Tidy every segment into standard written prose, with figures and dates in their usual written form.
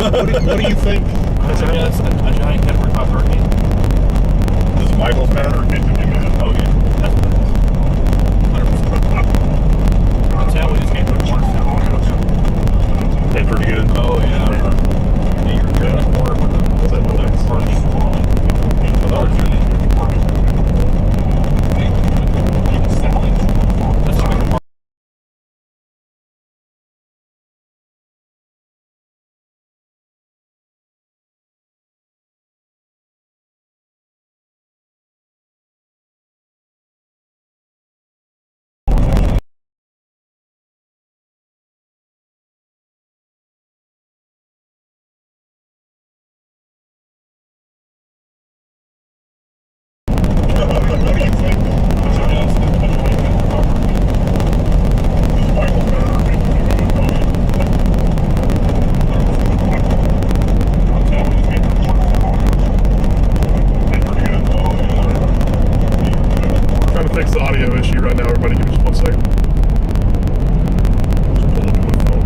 What do you think? Yeah, it's a giant Category 5 hurricane. Does Michael's matter or Nathan matter? Oh yeah, that's what it is. 100%. That's how we just came through March now. Hey, pretty good. Oh yeah. Yeah, you're good at work with the parking on. That's a good part. What do you think? Trying to fix the audio issue right now, everybody. Give me just 1 second. Just pull up my phone.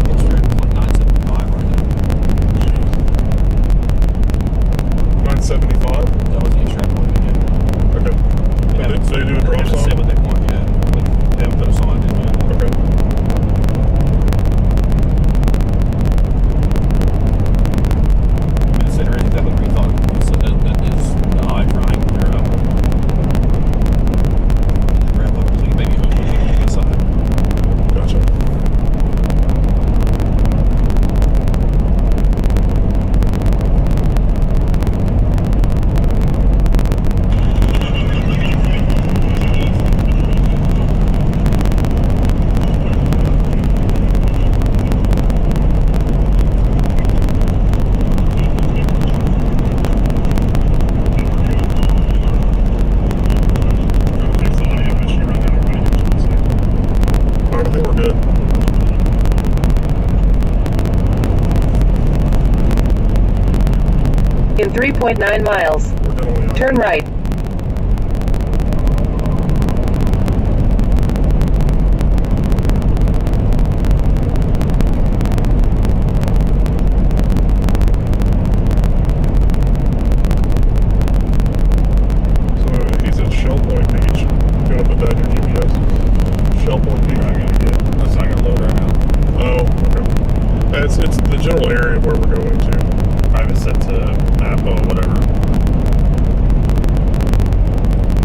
It's like 975 right now. 975? That was the extrapolated yet. Okay. So they do a drop They zone? said what they want yet. But they haven't put us on it yet. Okay. Considering that what we thought, so that is the high trying to clear up. Wrap up, so maybe hope we can get inside. Gotcha. Alright, I think we're good. In 3.9 miles, We're good on the turn right. So he's at Shell Point Beach. You gotta put that in your GPS. Shell Point Beach. That's not gonna load right now. Oh, okay. It's the general area where we're going to. I have it set to Napa or whatever.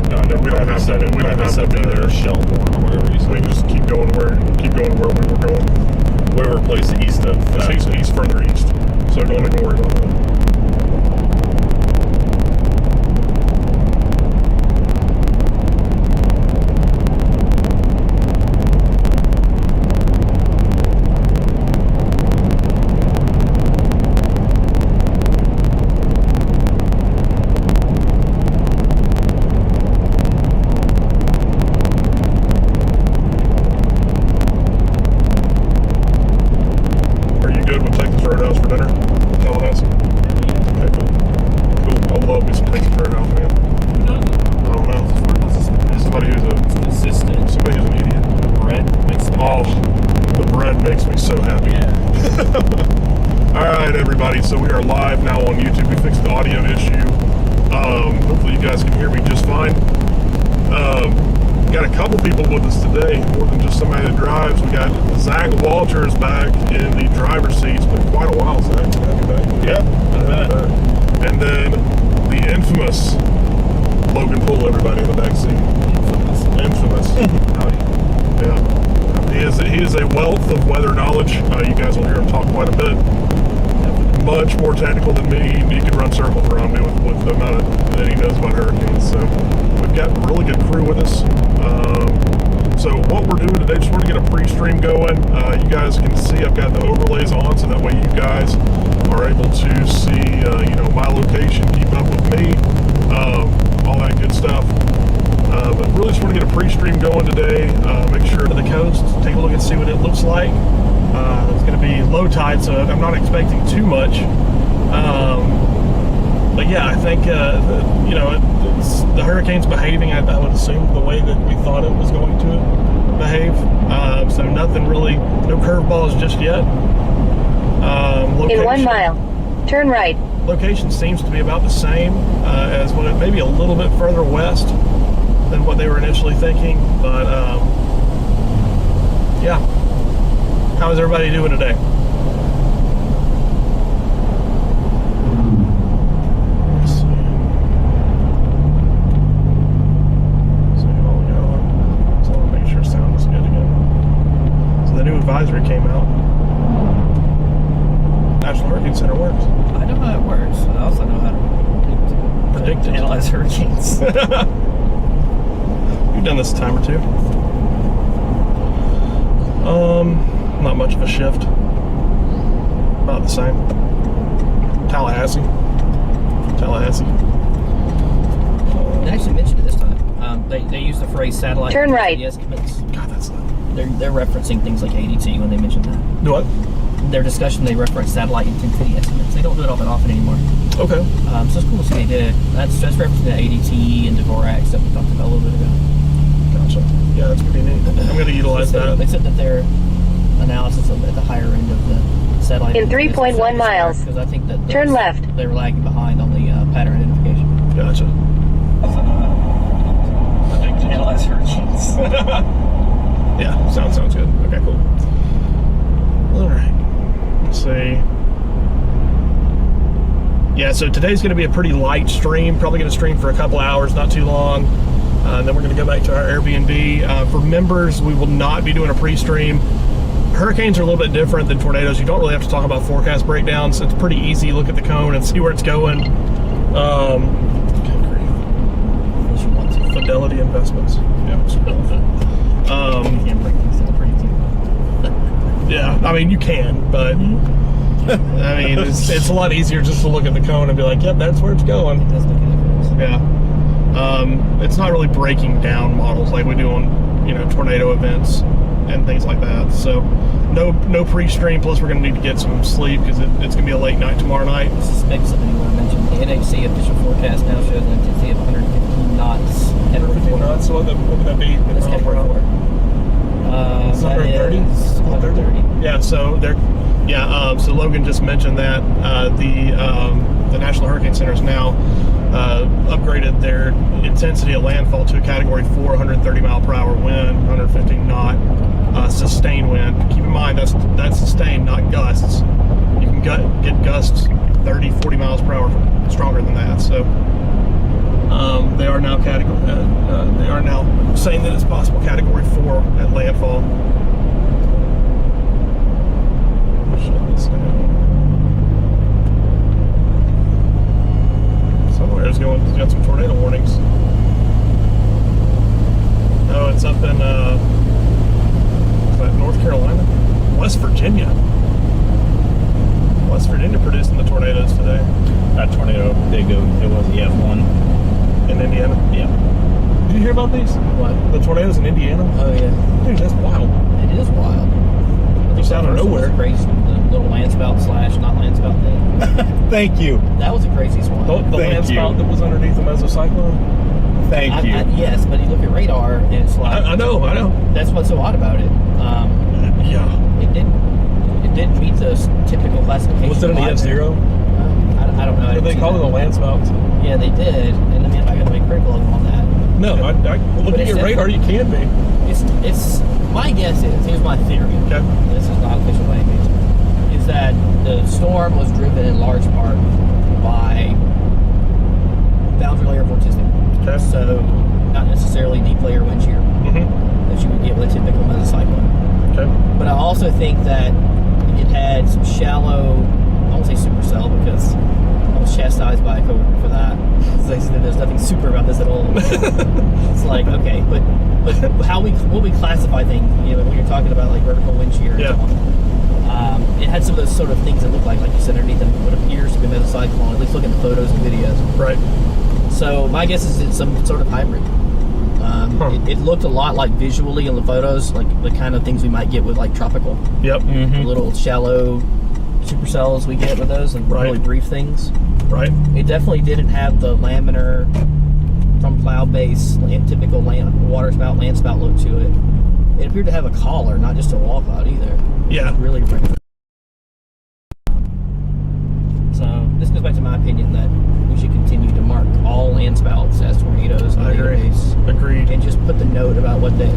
No, We don't have to. We don't have to be there. Shelbourne or whatever you We said. just keep going where we were going. Whatever place east of. He's further east, so don't even worry about that. Are you good with Texas Roadhouse for dinner? Tallahassee? Okay, cool. I love me some Texas Roadhouse, man. Who doesn't? I don't know. Somebody who's Consistent. somebody who's an idiot. Bread makes me Oh, the bread makes me so happy. Yeah. All right, everybody. So we are live now on YouTube. We fixed the audio issue. Hopefully you guys can hear me just fine. Got a couple people with us today, more than just somebody that drives. We got Zach Walters back in the driver's seat. It's been quite a while, Zach. Good to have you back. Yeah. And then the infamous Logan Poole, everybody in the back seat. Infamous. Howdy. Yeah. He is a wealth of weather knowledge. You guys will hear him talk quite a bit. Much more technical than me. He can run circles around me with the amount that he knows about hurricanes. So we've got a really good crew with us. So what we're doing today, just want to get a pre-stream going. You guys can see I've got the overlays on, so that way you guys are able to see, my location, keep up with me, all that good stuff. But really just want to get a pre-stream going today. Make sure to the coast, take a look and see what it looks like. It's going to be low tide, so I'm not expecting too much. But yeah, I think it's the hurricane's behaving, I would assume, the way that we thought it was going to behave. So nothing really, no curveballs just yet. In 1 mile, turn right. Location seems to be about the same as what it, maybe a little bit further west than what they were initially thinking. But yeah, how is everybody doing today? Let's see. So I'll make sure sound is good again. So the new advisory came out. National Hurricane Center works. I know how it works. I also know how to Predict it. analyze hurricanes. You've done this a time or two. Not much of a shift. About the same. Tallahassee. They actually mentioned it this time. They use the phrase satellite Turn right. estimates. God, that's They're referencing things like ADT when they mention that. do what? Their discussion, they reference satellite intensity estimates. They don't do it all that often anymore. Okay. So it's cool to see they did it. That's referencing the ADT and Dvorak that we talked about a little bit ago. Gotcha. Yeah, that's pretty neat. I'm going to utilize that. They said that their analysis of at the higher end of the satellite In 3.1 miles, because I think that turn left. They were lagging behind on the pattern identification. Gotcha. Analyze hurricanes. Yeah, sounds good. Okay, cool. All right. Let's see. Yeah, so today's going to be a pretty light stream. Probably going to stream for a couple hours, not too long. Then we're going to go back to our Airbnb. For members, we will not be doing a pre-stream. Hurricanes are a little bit different than tornadoes. You don't really have to talk about forecast breakdowns. It's pretty easy. Look at the cone and see where it's going. Fidelity Investments. Yeah. Can't break things down pretty deep. Yeah, I mean, you can, but I mean, it's a lot easier just to look at the cone and be like, yep, that's where it's going. It does make a difference. Yeah. It's not really breaking down models like we do on, tornado events and things like that. So no pre-stream, plus we're going to need to get some sleep because it's going to be a late night tomorrow night. I suspect something you want to mention. The NHC official forecast now shows an intensity of 115 knots. 115 knots, so what would that be? That's category 4. It's 130? 130. Yeah, so so Logan just mentioned that the National Hurricane Center has now upgraded their intensity at landfall to a category 4, 130 mile per hour wind, 115 knot sustained wind. Keep in mind that's sustained, not gusts. You can get gusts 30, 40 miles per hour stronger than that. So they are now saying that it's possible category 4 at landfall. Somewhere it's got some tornado warnings. Oh, it's up in North Carolina, West Virginia. West Virginia producing the tornadoes today. That tornado, it was the F1. In Indiana. Yeah. Did you hear about these? What? The tornadoes in Indiana? Oh, yeah. Dude, that's wild. It is wild. Just out of nowhere. Crazy, the little landspout / not landspout thing. Thank you. That was the craziest one. The landspout that was underneath the mesocyclone? Thank you. Yes, but you look at radar, and it's like... I know. That's what's so odd about it. Yeah. It didn't meet the typical classification. Was it an EF0? I don't know. Did they call it a landspout? Yeah, they did. And I mean, I'm not going to be critical of them on that. No, look at your radar, you can be. It's my guess is, here's my theory. Okay. This is not official by any means. Is that the storm was driven in large part by boundary layer vorticity. Okay. So not necessarily deep layer wind shear that you would get with a typical mesocyclone. Okay. But I also think that it had some shallow, I won't say supercell because I was chastised by a coworker for that. They said there's nothing super about this at all. It's like, okay, but how will we classify things? When you're talking about like vertical wind shear. And so on. It had some of those sort of things that look like you said, underneath them, what appears to be mesocyclone. At least looking at the photos and videos. Right. So my guess is it's some sort of hybrid. It looked a lot like visually in the photos, like the kind of things we might get with like tropical. Yep. The little shallow supercells we get with those, and really brief things. Right. It definitely didn't have the laminar from cloud-based, typical waterspout, landspout look to it. It appeared to have a collar, not just a wall cloud either. Yeah. Really great. So this goes back to my opinion that we should continue to mark all landspouts as tornadoes in the I agree. database. Agreed. And just put the note about what the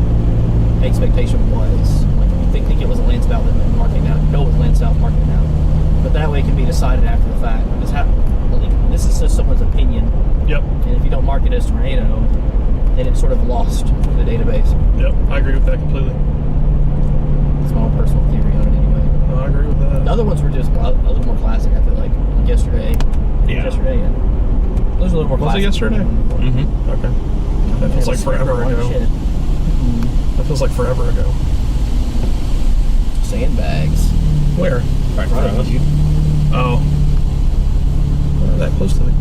expectation was. Like if you think it was a landspout, then mark it down. No, it was a landspout, mark it down. But that way it can be decided after the fact. Because this is just someone's opinion. Yep. And if you don't mark it as tornado, then it's sort of lost from the database. Yep. I agree with that completely. It's my own personal theory on it anyway. No, I agree with that. The other ones were just a little more classic, I feel like yesterday. Yeah. Yesterday, yeah. Those are a little more Was classic. it yesterday? Mm-hmm. Okay. That feels like forever ago. Shit. That feels like forever ago. Sandbags. Where? Right in front of us. Oh. That close to the.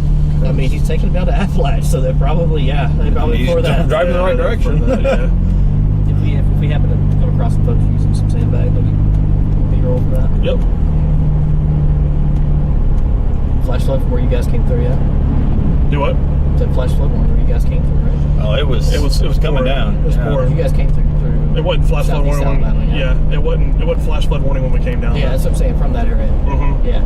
I mean, he's taking them down to Appalach, so they're probably, they probably He's for that. driving the right they're direction. for that, yeah. If we happen to come across some folks using some sandbags, maybe B-roll for that. Yep. Flash flood from where you guys came through, yeah? Do what? That flash flood from where you guys came through, right? Oh, it was coming pouring. down. It was pouring. You guys came through. It wasn't flash flood Southeast warning. Alabama, yeah. It wasn't flash flood warning when we came down. Yeah, that's what I'm saying, from that area. Mm-hmm. Yeah.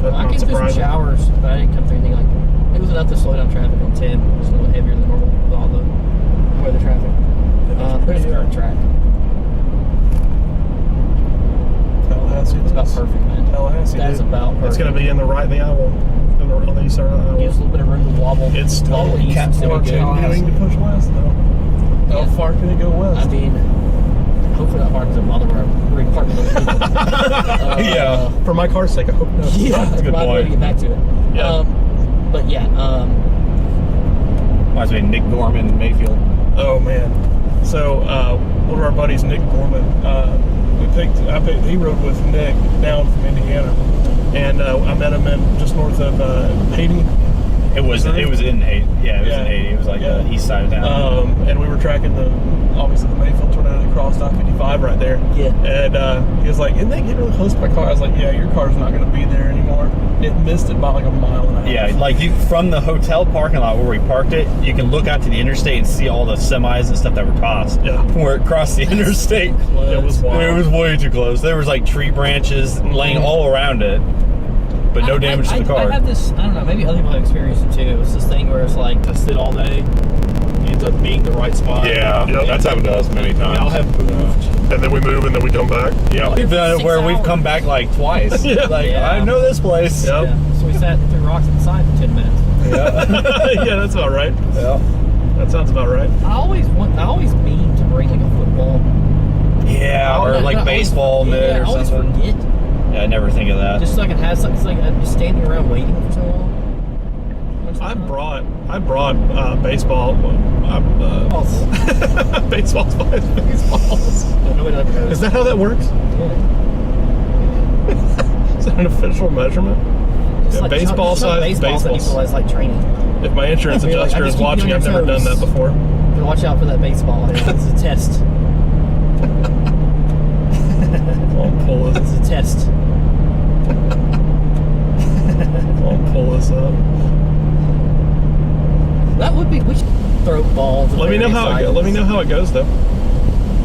That's I not came through some surprising. showers, but I didn't come through anything like. It was enough to slow down traffic on 10. It was a little heavier than normal with all the weather traffic. There's the current track. Tallahassee. It's about perfect, man. Tallahassee. That's dude. about perfect. It's going to be in the right, the owl, on the east side of the Gives a owl. little bit of room to wobble. It's wobble totally east and still be good. continuing to push west, though. How Yeah. far can it go west? I mean, hopefully not hard to bother where we're parking those people. Yeah. For my car's sake, I hope not. Yeah, That's a good might be able to point. get back to it. Yeah. But yeah, Reminds me of Nick Gorman in Mayfield. Oh man! So one of our buddies, Nick Gorman, he rode with Nick down from Indiana, and I met him in just north of Haiti. It was in Haiti. Yeah, it was in Haiti. It was like Yeah. the east side of town. And we were tracking obviously the Mayfield tornado that crossed I-55 right there. Yeah. And he was like, "Isn't that getting really close to my car?" I was like, "Yeah, your car's not going to be there anymore." It missed it by like a mile and a half. Yeah, like from the hotel parking lot where we parked it, you can look out to the interstate and see all the semis and stuff that were tossed. Yeah. From where it crossed the interstate. It was wild. It was way too close. There was like tree branches laying all around it, but no damage to the car. I have this, I don't know, maybe other people have experienced it too. It's this thing where it's like, I sit all day, ends up being the right spot. Yeah, Yep. that's happened to us many times. I'll have moved. And then we move, and then we come back. Yeah. Like, We've done it 6 where we've hours. come back like twice. Yeah. Like, Yeah. I know this place. Yep. Yeah. So we sat through rocks at the sign for 10 minutes. Yeah. Yeah, that's about right. Yeah. That sounds about right. I always mean to bring like a football. Yeah, or like baseball mitt I or always something. forget. Yeah, I never think of that. Just so I can have something. It's like I'm just standing around waiting for so long. I brought baseball. Baseballs. Nobody ever knows. Is that how that works? Is that an official measurement? Just Yeah, like baseball just size baseballs that baseballs. equalize like training. If my insurance You're like, adjuster I is just keep you on watching, your I've never done toes. that before. Gotta watch out for that baseball. It's a test. I'll pull It's this. a test. I'll pull this up. That would be. We should throw balls. Let me know how it. Let me know how it goes, though.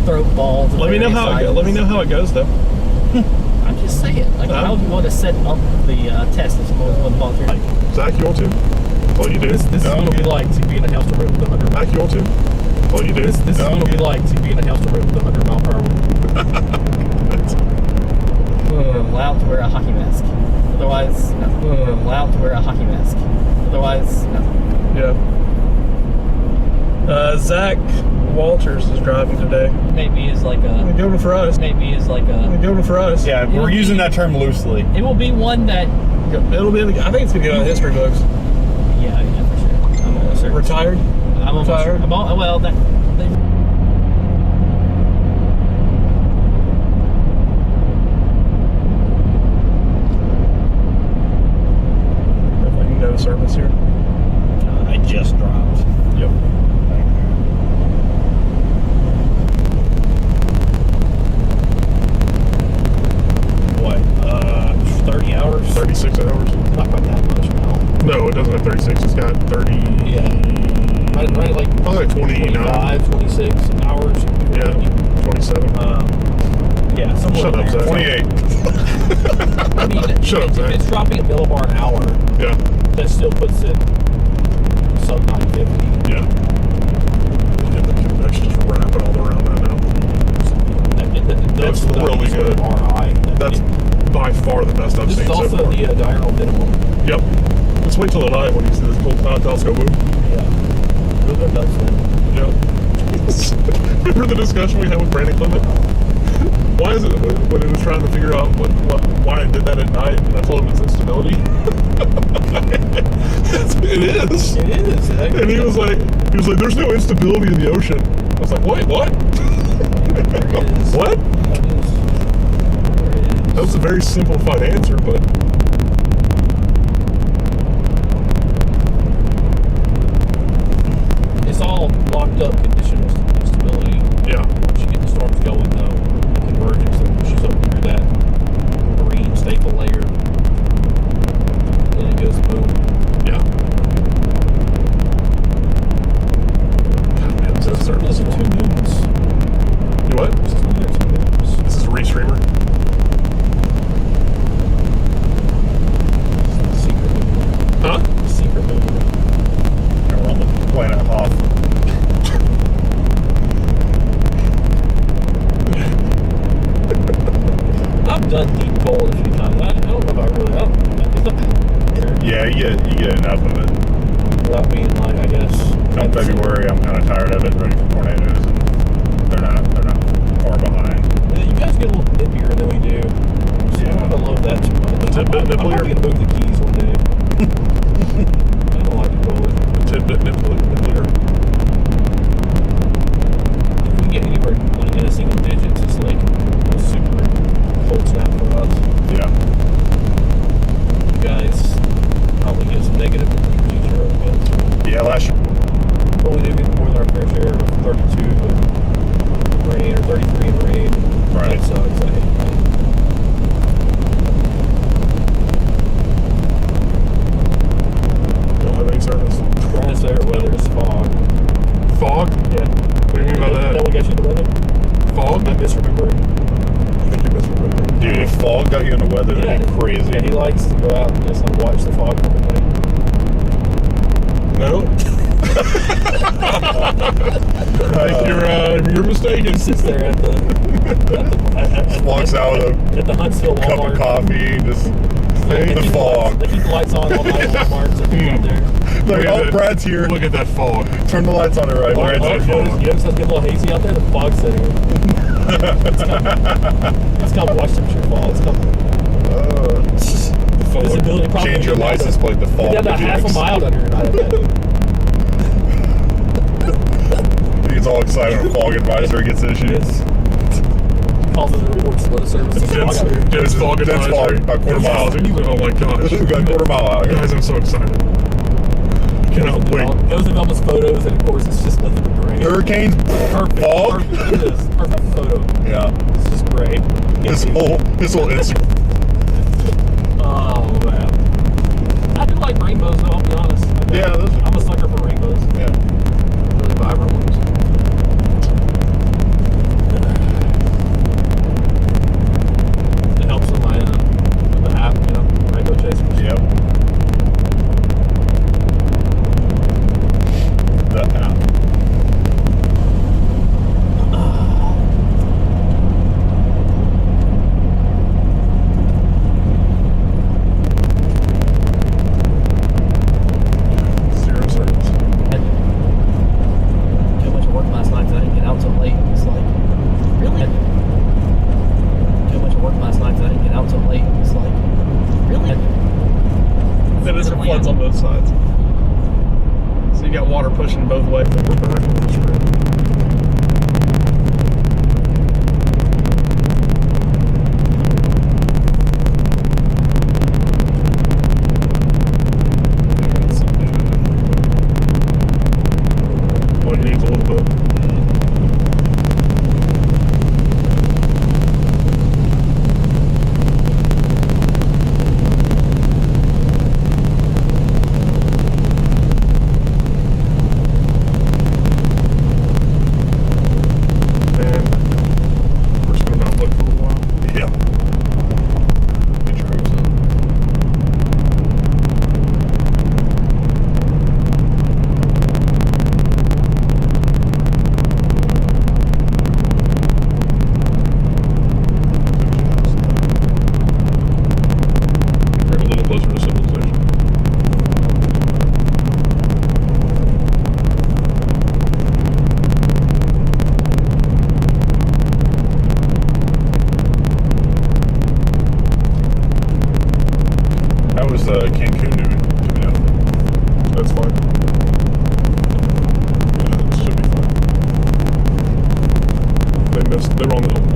Throw balls. Let me know how it. Let me know how it goes, though. I'm just saying. Like, how would you want to set up the test if someone was volunteering? Zach, you want to? What do you do? This is what it would be like to be in a hailstorm with 100 Zach, you want to? What do you do? This is what it would be like to be in a hailstorm with 100 mile per hour wind. We're allowed to wear a hockey mask. Otherwise, nothing. We're allowed to wear a hockey mask. Otherwise, nothing. Yeah. Zach Walters is driving today. Maybe is like a. Good for us. Maybe is like a. Good for us. Yeah, we're using that term loosely. It will be one that. It'll be. I think it's gonna get on the history books. Yeah, for sure. I'm almost certain. Retired. I'm almost retired. I'm all, well, that. They, Definitely no service here. I just dropped. Yep. What? 30 hours? 36 hours. not quite that much now. No, it doesn't have 36. It's got 30. Yeah. Right like 29. 25, 26 hours. Yeah, 27. Yeah, somewhere Shut up, in there. Zach. 28. I mean, Shut up, if Zach. it's dropping a millibar an hour, Yeah, that still puts it sub 950. yeah. Yeah, the convection's wrapping all around that now. That's It's without really any sort of good. RI. That's by far the best I've This seen is so also far. the diurnal minimum. Yep. Let's wait till the night when you see this cool telescope move. Yeah. Real good duck's Yep. Remember the discussion we had with Brandon Clement? Why is it when he was trying to figure out why I did that at night, and I told him it's instability? It is. It is. And he was like, there's no instability in the ocean. I was like, wait, what? There is. What? That was a very simplified answer, but It's all locked up conditional instability. yeah. Once you get the storms going, though, the convergence that pushes up through that marine staple layer, then it goes boom. Yeah. God, man, this is Those are 2 moons. You what? This is 2 moons. This is a restreamer. Secret moon. Huh? Secret moon. And we're on the planet Hoth. I've done deep cold a few times. I don't know if I really. Yeah, you get enough of it. Without being like, I guess. Come February, I'm kind of tired of it, ready for tornadoes, and they're not far behind. Yeah, you guys get a little nippier than we do. So Yeah. I don't love that too much. Tidbit I'm nipplier? probably gonna move the keys one day. I don't like it cold. Tidbit nipplier. If we get anywhere like in a single digits, it's like a super cold snap for us. Yeah. You guys probably get some negative temperatures or other. Yeah, last year. But we do get more than our fair share of 32 in rain or 33 in rain. Right. That sucks. I hate rain. Don't have any service. Brightest favorite weather is fog. Fog? Yeah. What do you mean by That that? what got you the weather? Fog? Am I misremembering? I think you're misremembering. Dude, if fog got you in the weather, that'd be crazy. Yeah, he likes to go out and just like watch the fog come away. No? You're mistaken. He sits there at the Walks out with at the Huntsville a cup of Walmart. coffee, just They the keep fog. They keep the lights on all night at Walmart, so he's out there. Like, Look at oh, that- Brad's here. Look at that fog. Turn the lights on it right. Brad's oh, here. oh. You notice it's getting a little hazy out there? The fog's setting in. It's called watch temperature fall. It's called Fog. visibility. Probably Change your license plate to fog. Yeah, about half a mile under your night. He gets all excited when a fog advisory gets issued. It's calls it a report slow service. It's fog out here. Dense fog Dense advisory. fog, about quarter Dense mile. fog. Oh my gosh. We got a quarter mile out here. Guys, I'm so excited. Cannot wait. Goes to Velma's photos, and of course, it's just nothing but gray. Hurricanes, Perfect. fog. Perfect. It is. Perfect photo. Yeah. It's just great. This whole Instagram. Oh, man. I do like rainbows, though, I'll be honest. Yeah, those are- I'm a sucker for rainbows. Yeah. Really vibrant ones. It helps with my with the app, you know, Rainbow Chasers. Yep. The app. Zero service. Too much work last night 'cause I didn't get out till late. It's like, really? Too much work last night 'cause I didn't get out till late. It's like, really? There is floods on both sides. So you got water pushing both ways. We're back on the screen. Well, it needs a little bit.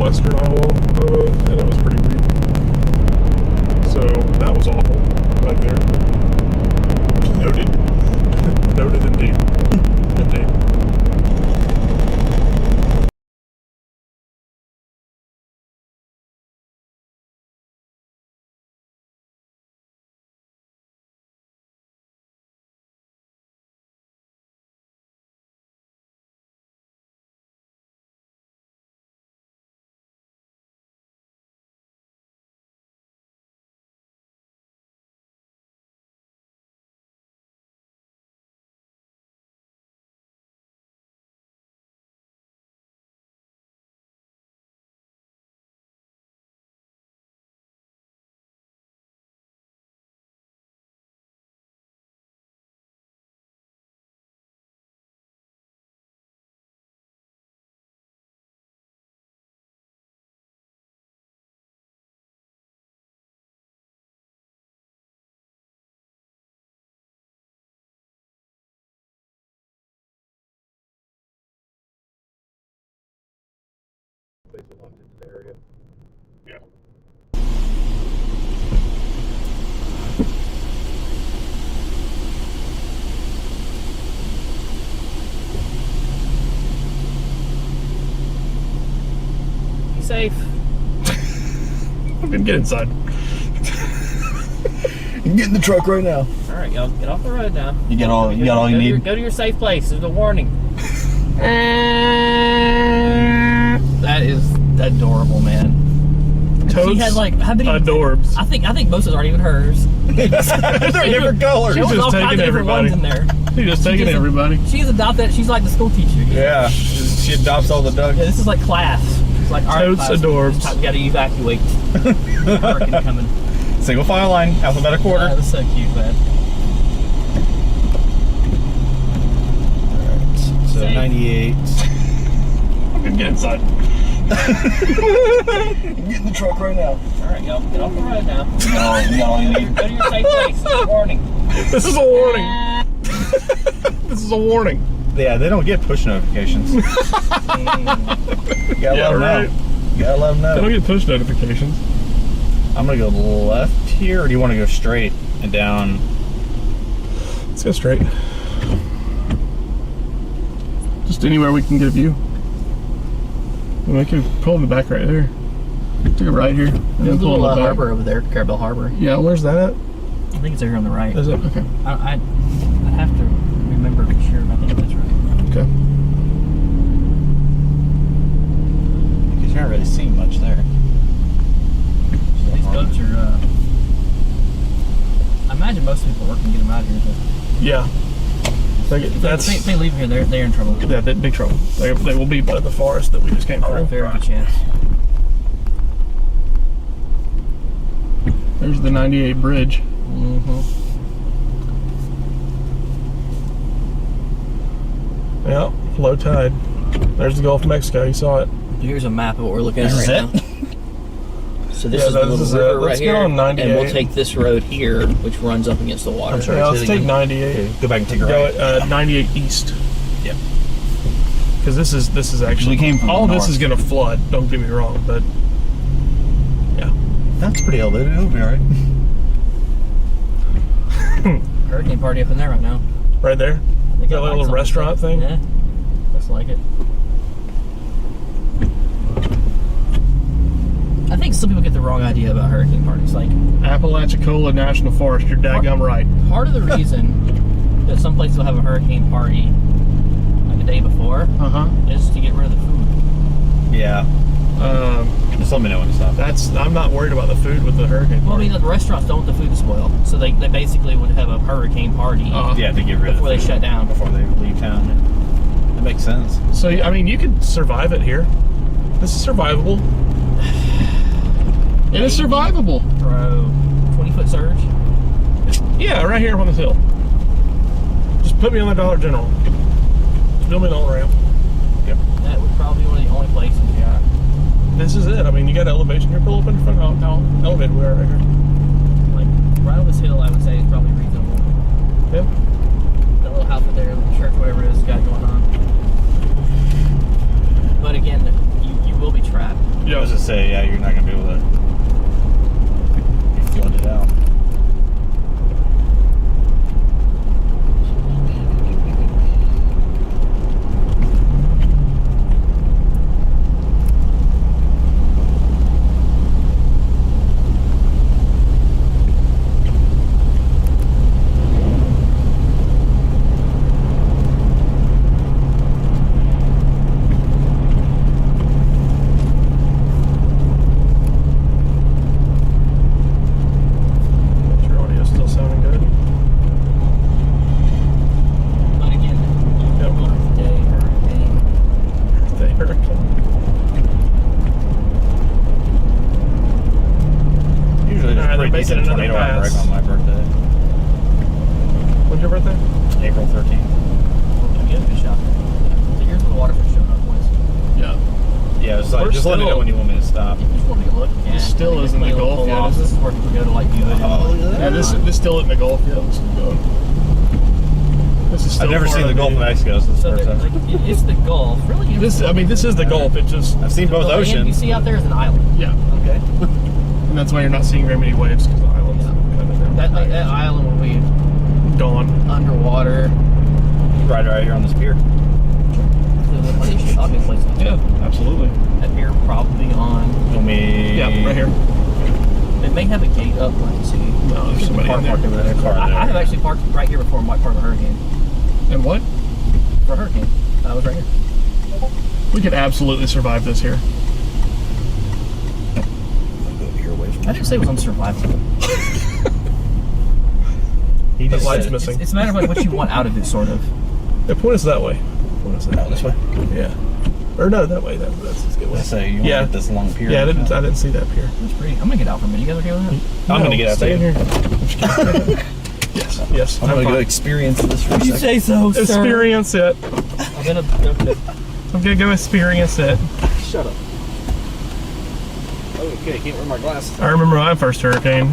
western Iowa and it was pretty weak. So that was awful back there. Noted. Noted indeed. Indeed. Basically locked into the area. Yeah. Be safe. I'm gonna get inside. Get in the truck right now. All right, y'all, get off the road now. You got all you need? Go to your safe place. There's a warning. That is adorable, man. Totes She had like how many adorbs. I think most of those aren't even hers. They're different colors. There She's was just all kinds taking of different ones everybody. in there. She's just taking just- everybody. She's adopted. She's like the school teacher. Yeah, she adopts all the dogs. Yeah, this is like class. It's like all right, Totes class, adorbs. it's time we got to evacuate. Hurricane coming. Single file line, alphabetical order. That's so cute, man. So Safe. 98. I'm gonna get inside. Get in the truck right now. All right, y'all, get off the road now. You got all you need. Go to your safe place. It's a warning. This is a warning. This is a warning. Yeah, they don't get push notifications. You gotta Yeah, let them right. know. You gotta let them I don't know. get push notifications. I'm gonna go left here, or do you want to go straight and down? Let's go straight. Just anywhere we can get a view. We could pull in the back right there. Take a right here. And There's a then pull in little the back. harbor over there, Carabel Harbor. Yeah, where's that at? I think it's over here on the right. Is it? Okay. I'd have to remember for sure, but I think that's right. Okay. Because you're not really seeing much there. These boats are, I imagine most people work and get them out of here, but Yeah. That's if they leave here, they're in trouble. yeah, they're in big trouble. They will be by the forest that we just came through. Very good chance. There's the 98 bridge. Mm-hmm. Yeah, low tide. There's the Gulf of Mexico. You saw it. Here's a map of what we're looking at This right is now. So this Yeah, is the this little is it. river Let's right get here, on 98. and we'll take this road here, which runs up against the water. I'm sorry. Yeah, say let's it take again. 98. Go back and take a Go right. at 98 east. Yep. Because this is actually We came from all the this north. is going to flood. Don't get me wrong, but yeah. That's pretty elevated. It'll be alright. Hurricane party up in there right now. Right there. They That got little lights on restaurant and stuff. thing? Yeah, looks like it. I think some people get the wrong idea about hurricane parties. Like, Apalachicola National Forest. You're daggum right. part of the reason that some places will have a hurricane party like a day before is to get rid of the food. Yeah. Just let me know when to stop. I'm not worried about the food with the hurricane Well, I party. mean, the restaurants don't want the food to spoil, so they basically would have a hurricane party Yeah, to get rid before of they shut down. before they leave town. That makes sense. So I mean, you could survive it here. This is survivable. It is survivable. Bro, 20-foot surge. Yeah, right here up on this hill. Just put me on the Dollar General. Just build me an on-ramp. That would probably be one of the only places. Yeah. This is it. I mean, you got elevation here. Pull up in front. Oh, elevated. We are right here. Like right on this hill, I would say is probably reasonable. Yep. That little house right there, little church, whatever it is, got going on. But again, you will be trapped. Yeah. a making decent another tornado outbreak pass. on my birthday. When's your birthday? April 13th. You have a good shot. So here's where the water first showing up, boys. Yeah. Yeah, it's like, We're just let me still- know when you want me to stop. Just want to take a look. It still There's isn't the plenty of Gulf pull yet, offs. is it? This is where people go to like view it. Yeah, this still isn't the Gulf yet. This is still I've never part seen the of Gulf of Mexico. This is the So first they're- time. like, it's the Gulf. Really? This, I mean, this is the Gulf. It just, I've seen both The land you oceans. see out there is an island. yeah. Okay. And that's why you're not seeing very many waves, because the island's kind of That island will be gone. underwater. Right here on this pier. So there's plenty of shopping places. Yeah, absolutely. That pier probably on. Let me. Yeah, right here. It may have a gate up, I can see. No, there's somebody car in there. parked over there. Car I there. have actually parked right here before my part of a hurricane. And what? For a hurricane. I was right here. We could absolutely survive this here. I didn't say it was on survival. He That just light's said- missing. It's a matter of like what you want out of it, sort of. Yeah, point us that way. Point us that Oh, this way. Yeah. Or no, that way. That's a good way. I say you want Yeah. to get this long pier. Yeah, I didn't see that pier. That's pretty. I'm gonna get out for a minute. You guys okay with that? I'm gonna get out Stay there. in here. Yes, yes. I'm gonna fine. go experience this for a second. say so, Experience it. I'm gonna. I'm gonna go experience it. Shut up. Okay, can't wear my glasses. I remember my first hurricane.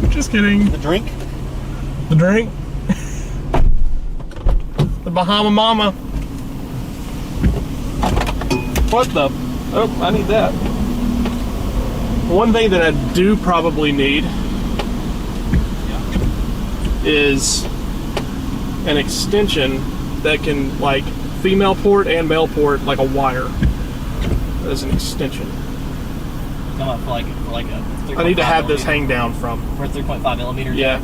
Just kidding. The drink? The drink. The Bahama Mama. What the? Oh, I need that. One thing that I do probably need is an extension that can, like, female port and male port, like a wire. As an extension. Come up for like a. I need to have this hang down from. For 3.5 millimeters. Yeah.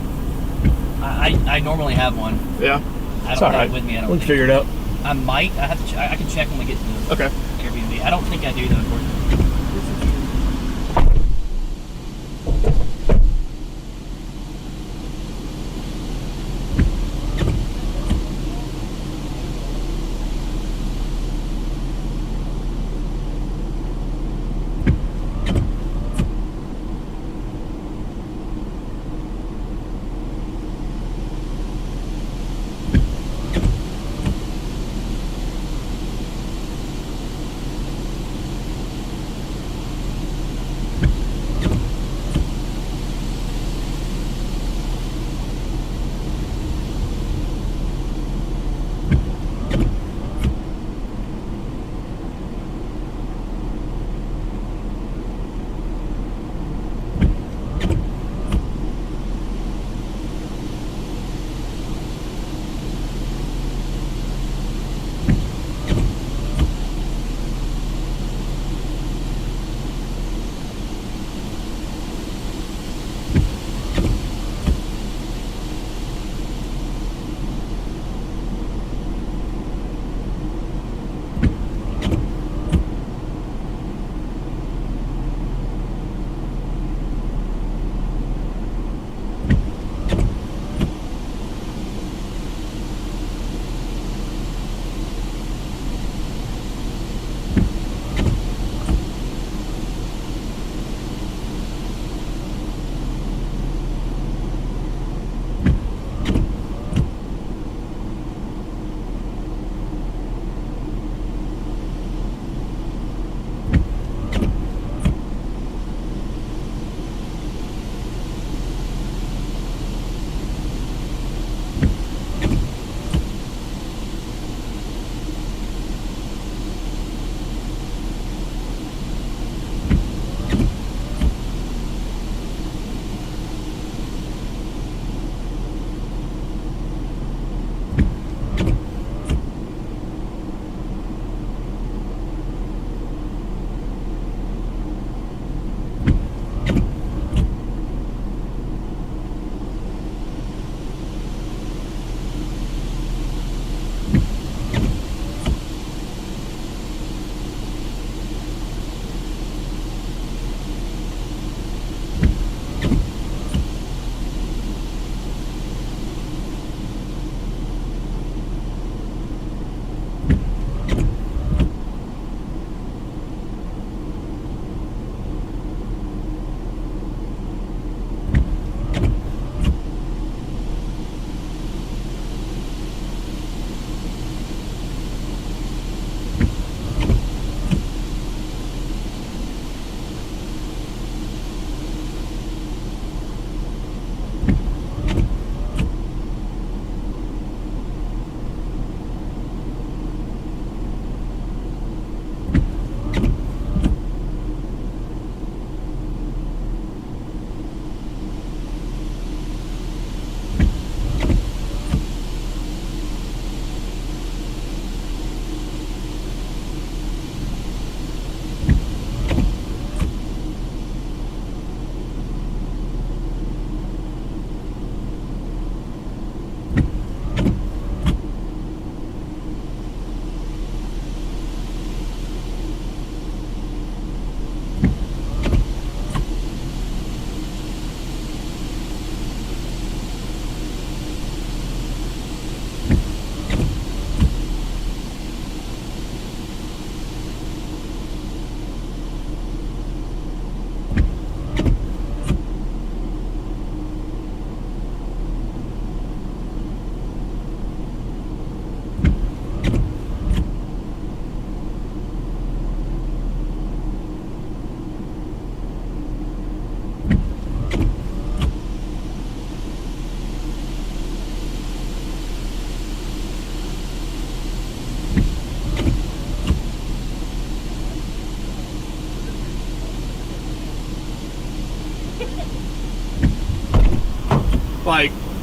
I normally have one. Yeah. I It's don't all have right. it with me. I We don't can think. figure it out. I might. I have to. I can check when we get to the Okay. Airbnb. I don't think I do though. Unfortunately.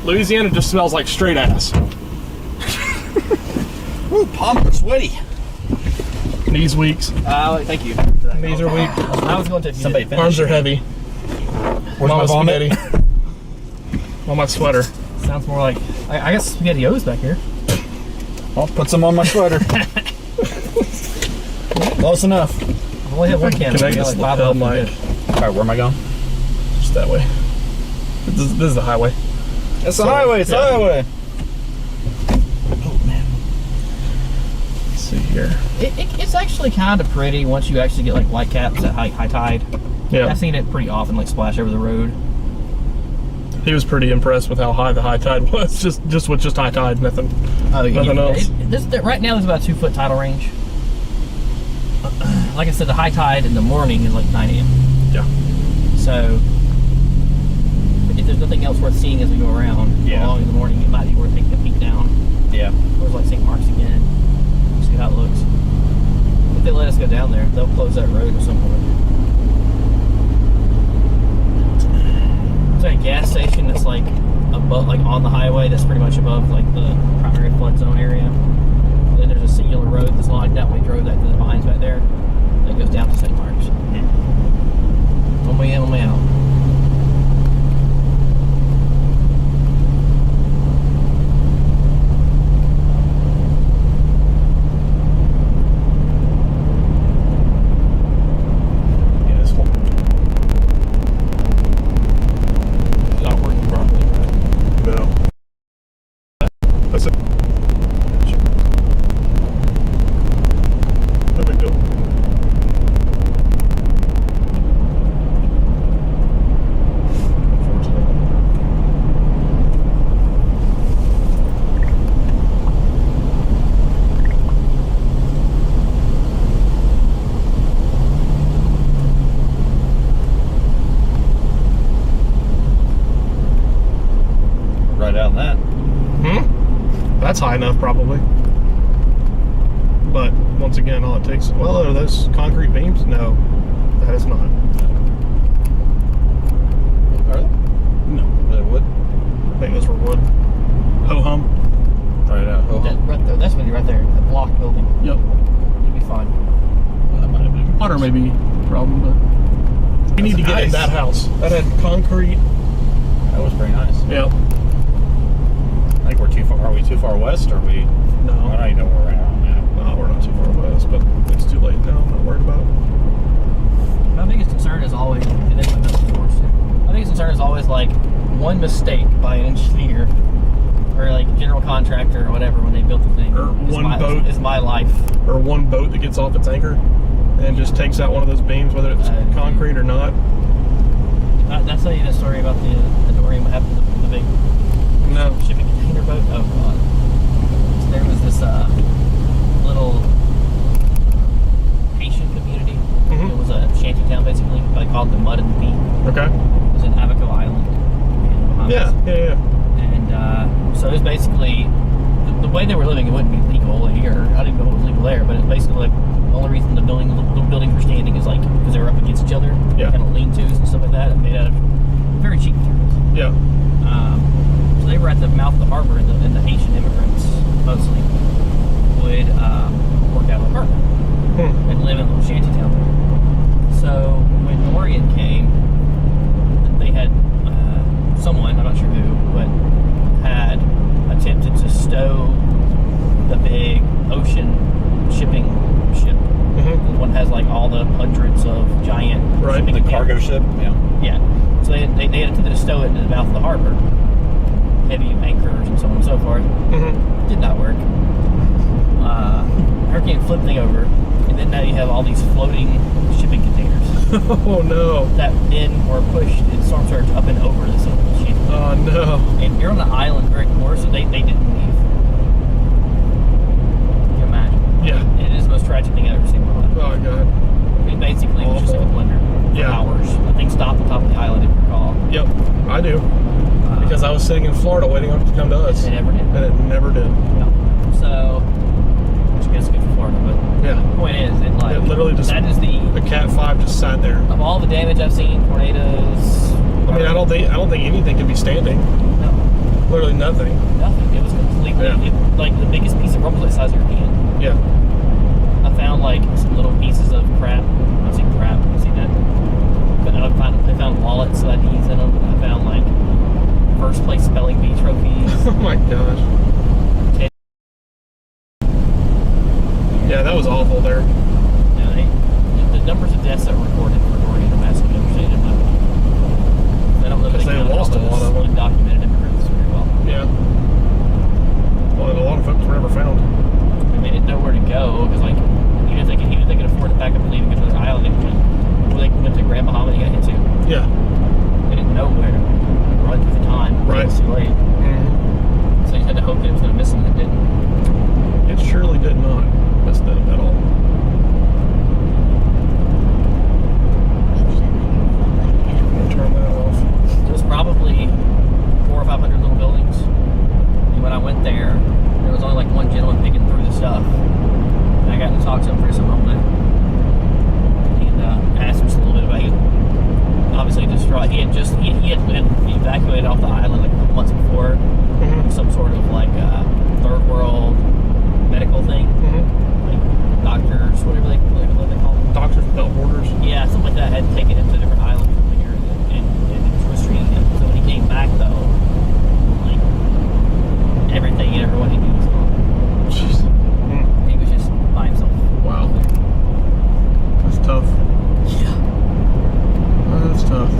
Louisiana just smells like straight ass. Ooh, palms are sweaty. Knees weak. Thank you. Knees are weak. I was going to Somebody finish. Arms are heavy. Where's my vomit? On my sweater. Sounds more like, I guess SpaghettiOs back here. I'll put some on my sweater. Close enough. I've only had one can. Can I get like the mic? All right, where am I going? Just that way. This is the highway. It's the highway. It's the highway. Oh man. Let's see here. It's actually kind of pretty once you actually get like white caps at high tide. Yeah. I've seen it pretty often, like splash over the road. He was pretty impressed with how high the high tide was. Just with just high tide, nothing. Oh, Nothing else. Right now there's about a 2 foot tidal range. Like I said, the high tide in the morning is like 9 a.m. Yeah. So if there's nothing else worth seeing as we go around along in the morning, it might be worth taking a peek down. Yeah. Towards like St. Mark's again. See how it looks. If they let us go down there, they'll close that road at some point. It's like a gas station that's like above, like on the highway, that's pretty much above like the primary flood zone area. And then there's a singular road that's like that. We drove that to the vines back there. That goes down to St. Mark's. One way in, one way out. That's high enough, probably. But once again, all it takes. Well, are those concrete beams? No, that is not. Are they? No, Are they wood? I think those were wood. Ho hum. Try it out. Ho hum. Right there, that's when you're right there, the block building. Yep. You'll be fine. Well, that might have been Water may be a problem, but we need to get in nice. that house. That had concrete. That was pretty nice. Yep. I think we're too far. Are we too far west? Or are we? No. I don't even know where we're at on that. No, we're not too far west, but it's too late now. I'm not worried about it. My biggest concern is always, and this one doesn't force it. My biggest concern is always like one mistake by an engineer or like general contractor or whatever when they built the thing. Or one boat. Is my life. Or one boat that gets off its anchor and just takes out one of those beams, whether it's concrete or not. Did I tell you the story about the Dorian, what happened to the big No. shipping container boat? Oh god. So there was this little Haitian community. Mhm. It was a shanty town basically. They called it the Mud and the Pea. Okay. It was in Abaco Island in the Bahamas. Yeah. And so it was basically the way they were living. It wouldn't be legal here. I didn't know it was legal there, but it's basically like the only reason the buildings were standing is like because they were up against each other. Yeah. Kind of lean-tos and stuff like that, and made out of very cheap materials. Yeah. So they were at the mouth of the harbor, and the Haitian immigrants mostly would work out of an apartment and live in a little shanty town there. So when Dorian came, they had someone, I'm not sure who, but had attempted to stow the big ocean shipping ship. The one has like all the hundreds of giant shipping The cargo ship. Yeah. Yeah. So they had attempted to stow it in the mouth of the harbor. Heavy anchors and so on and so forth. Did not work. Hurricane flipped thing over, and then now you have all these floating shipping containers. Oh no. That then were pushed in storm surge up and over this ship. Oh no. And you're on the island very core, so they didn't leave. Can you imagine? Yeah. And it is the most tragic thing I've ever seen in my life. Oh god. I mean, basically, it was just like a blender for hours. The thing stopped on top of the island, if you recall. Yep. I do. Because I was sitting in Florida waiting on it to come to us. It never did. And it never did. No. So, which I guess is good for Florida, but Yeah. the point is, it literally just that is the Cat 5 just sat there. of all the damage I've seen, tornadoes. I mean, I don't think anything can be standing. No. Literally nothing. Nothing. It was completely like the biggest piece of rubble was the size of your hand. Yeah. I found like some little pieces of crap. I've seen crap. I've seen that. But I found wallets that had E's in them. I found like first place spelling bee trophies. Oh my gosh. Yeah, that was awful there. Yeah, the numbers of deaths that were recorded for Hurricane are massively understated in my opinion. I don't know if Because they lost a lot of them. Undocumented immigrants very well. Yeah. Well, and a lot of folks were never found. I mean, they didn't know where to go because, like, even if they could afford to pack up and leave and go to their island, they went to Grand Bahama and got hit too. Yeah. They didn't know where to run through the time. Right. It was too late. Mm-hmm. So you had to hope that it was going to miss them, and it didn't. It surely did not miss them at all. Turn that off. It was probably 400 or 500 little buildings. And when I went there was only like one gentleman picking through the stuff. And I got to talk to him for just a moment. And asked him just a little bit about it. Obviously distraught. He had been evacuated off the island like a couple months before. Mm-hmm. Some sort of like third world medical thing. Mm-hmm. Like doctors, whatever they call them. Doctors Without Borders. Yeah, something like that. Had taken him to a different island from here and was treating him. So when he came back, though, like everything and everyone he knew was gone. Jeez. He was just by himself. Wow. That's tough. Yeah. That's tough.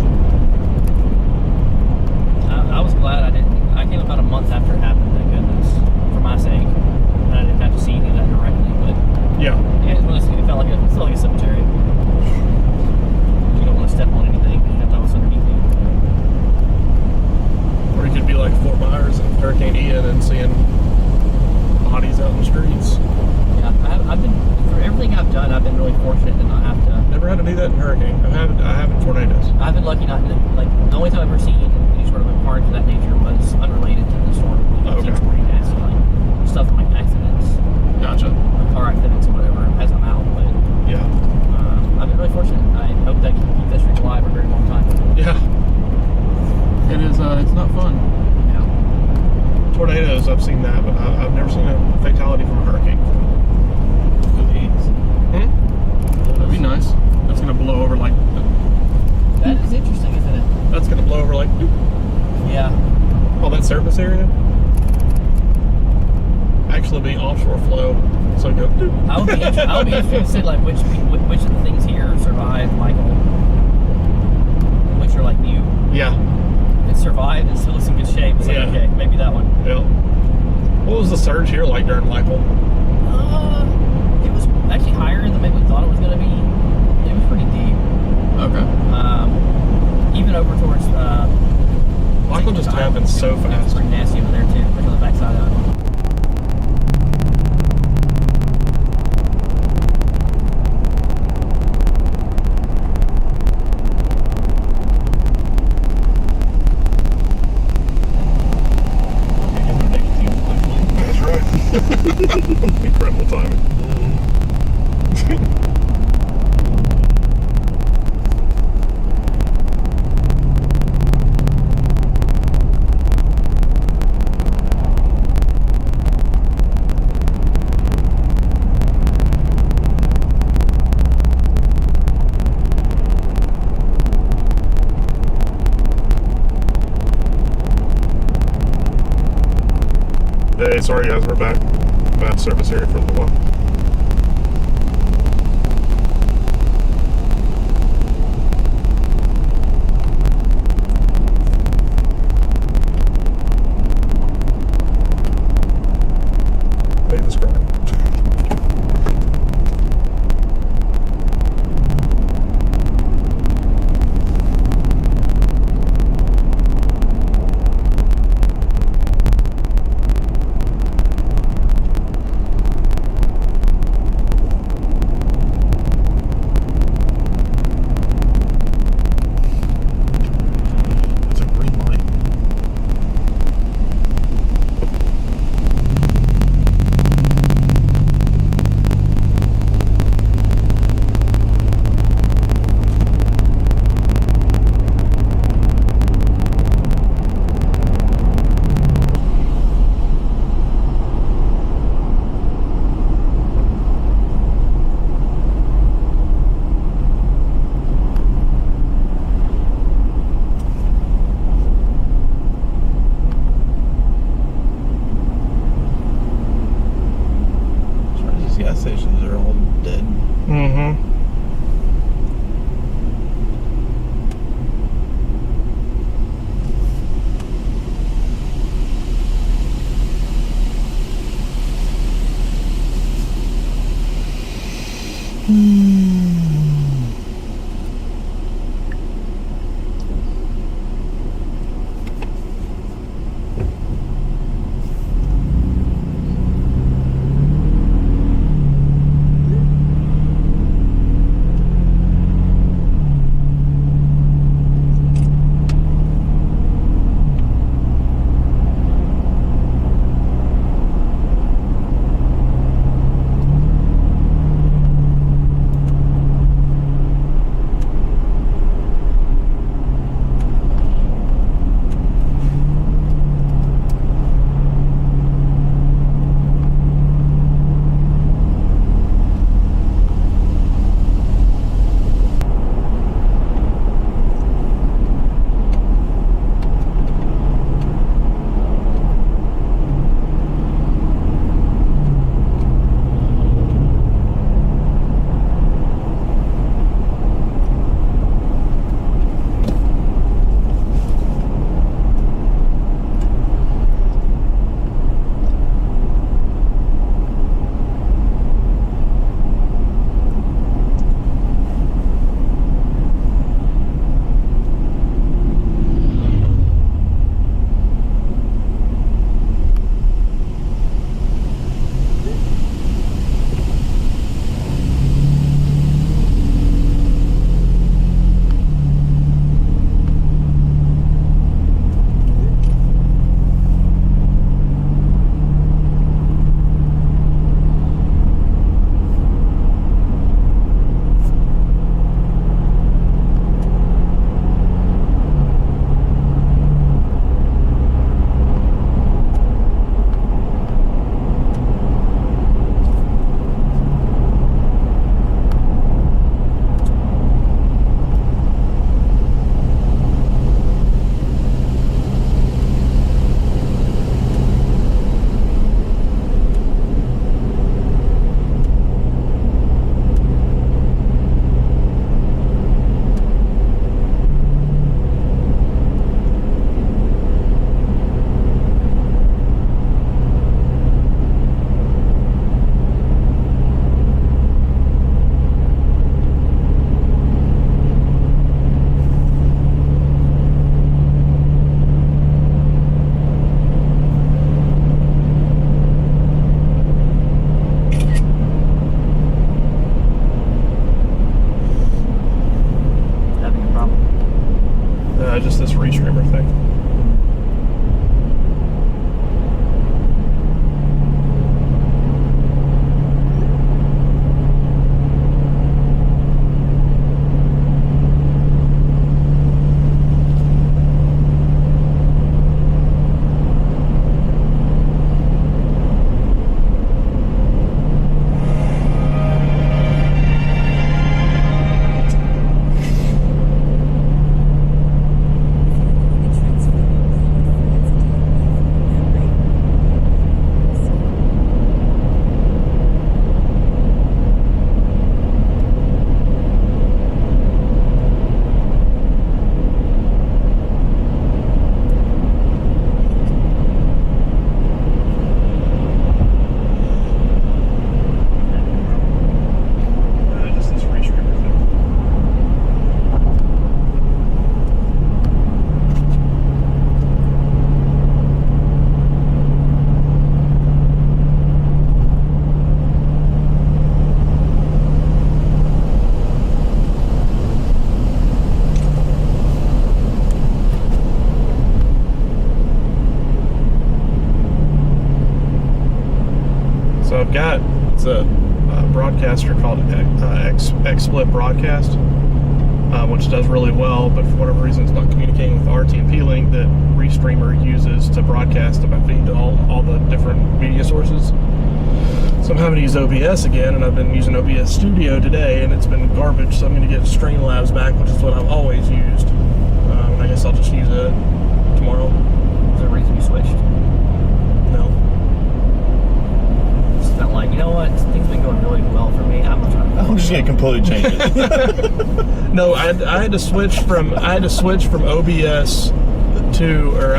I was glad I didn't. I came about a month after it happened. Thank goodness, for my sake, and I didn't have to see any of that directly. But Yeah. yeah, it felt like a cemetery. You don't want to step on anything. You have to know what's underneath you. Or you could be like Fort Myers and Hurricane Ian and seeing bodies out in the streets. Yeah, I've been for everything I've done. I've been really fortunate to not have to. Never had to do that in hurricane. I have in tornadoes. I've been lucky not to, like, the only time I've ever seen any sort of a part of that nature was unrelated to the storm. Okay. It's pretty nasty, like, stuff like accidents, Gotcha. like car accidents or whatever, as I'm out, but Yeah. I've been really fortunate. I hope that can keep that streak alive for a very long time. Yeah. It is, it's not fun. Yeah. Tornadoes, I've seen that, but I've never seen a fatality from a hurricane. That'd be nice. That's gonna blow over like. That is interesting, isn't it? That's gonna blow over like. Yeah. All that surface area. Actually, be offshore flow. So go. I would be interested to see, like, which of the things here survived, Michael. Which are, like, new. Yeah. It survived and still looks in good shape. It's like, Yeah. okay, maybe that one. Yeah. What was the surge here like during Michael? It was actually higher than maybe we thought it was going to be. It was pretty deep. Okay. Even over towards Michael just happened so It was fast. pretty nasty over there too, on the backside of it. That's right. Incredible timing. Hey, sorry guys, we're back. Bad service area for a little while. Hey, this guy. It's a green light. gas stations are all dead. Mm-hmm. Just this restreamer thing. So I've got, it's a broadcaster called XSplit Broadcast, which does really well, but for whatever reason it's not communicating with the RTMP link that Restreamer uses to broadcast about feed to all the different media sources. So I'm having to use OBS again, and I've been using OBS Studio today, and it's been garbage, so I'm going to get Streamlabs back, which is what I've always used. I guess I'll just use it tomorrow. Is there a reason you switched? No. Just felt like, you know what, things have been going really just gonna completely change it. No, I had to switch from OBS I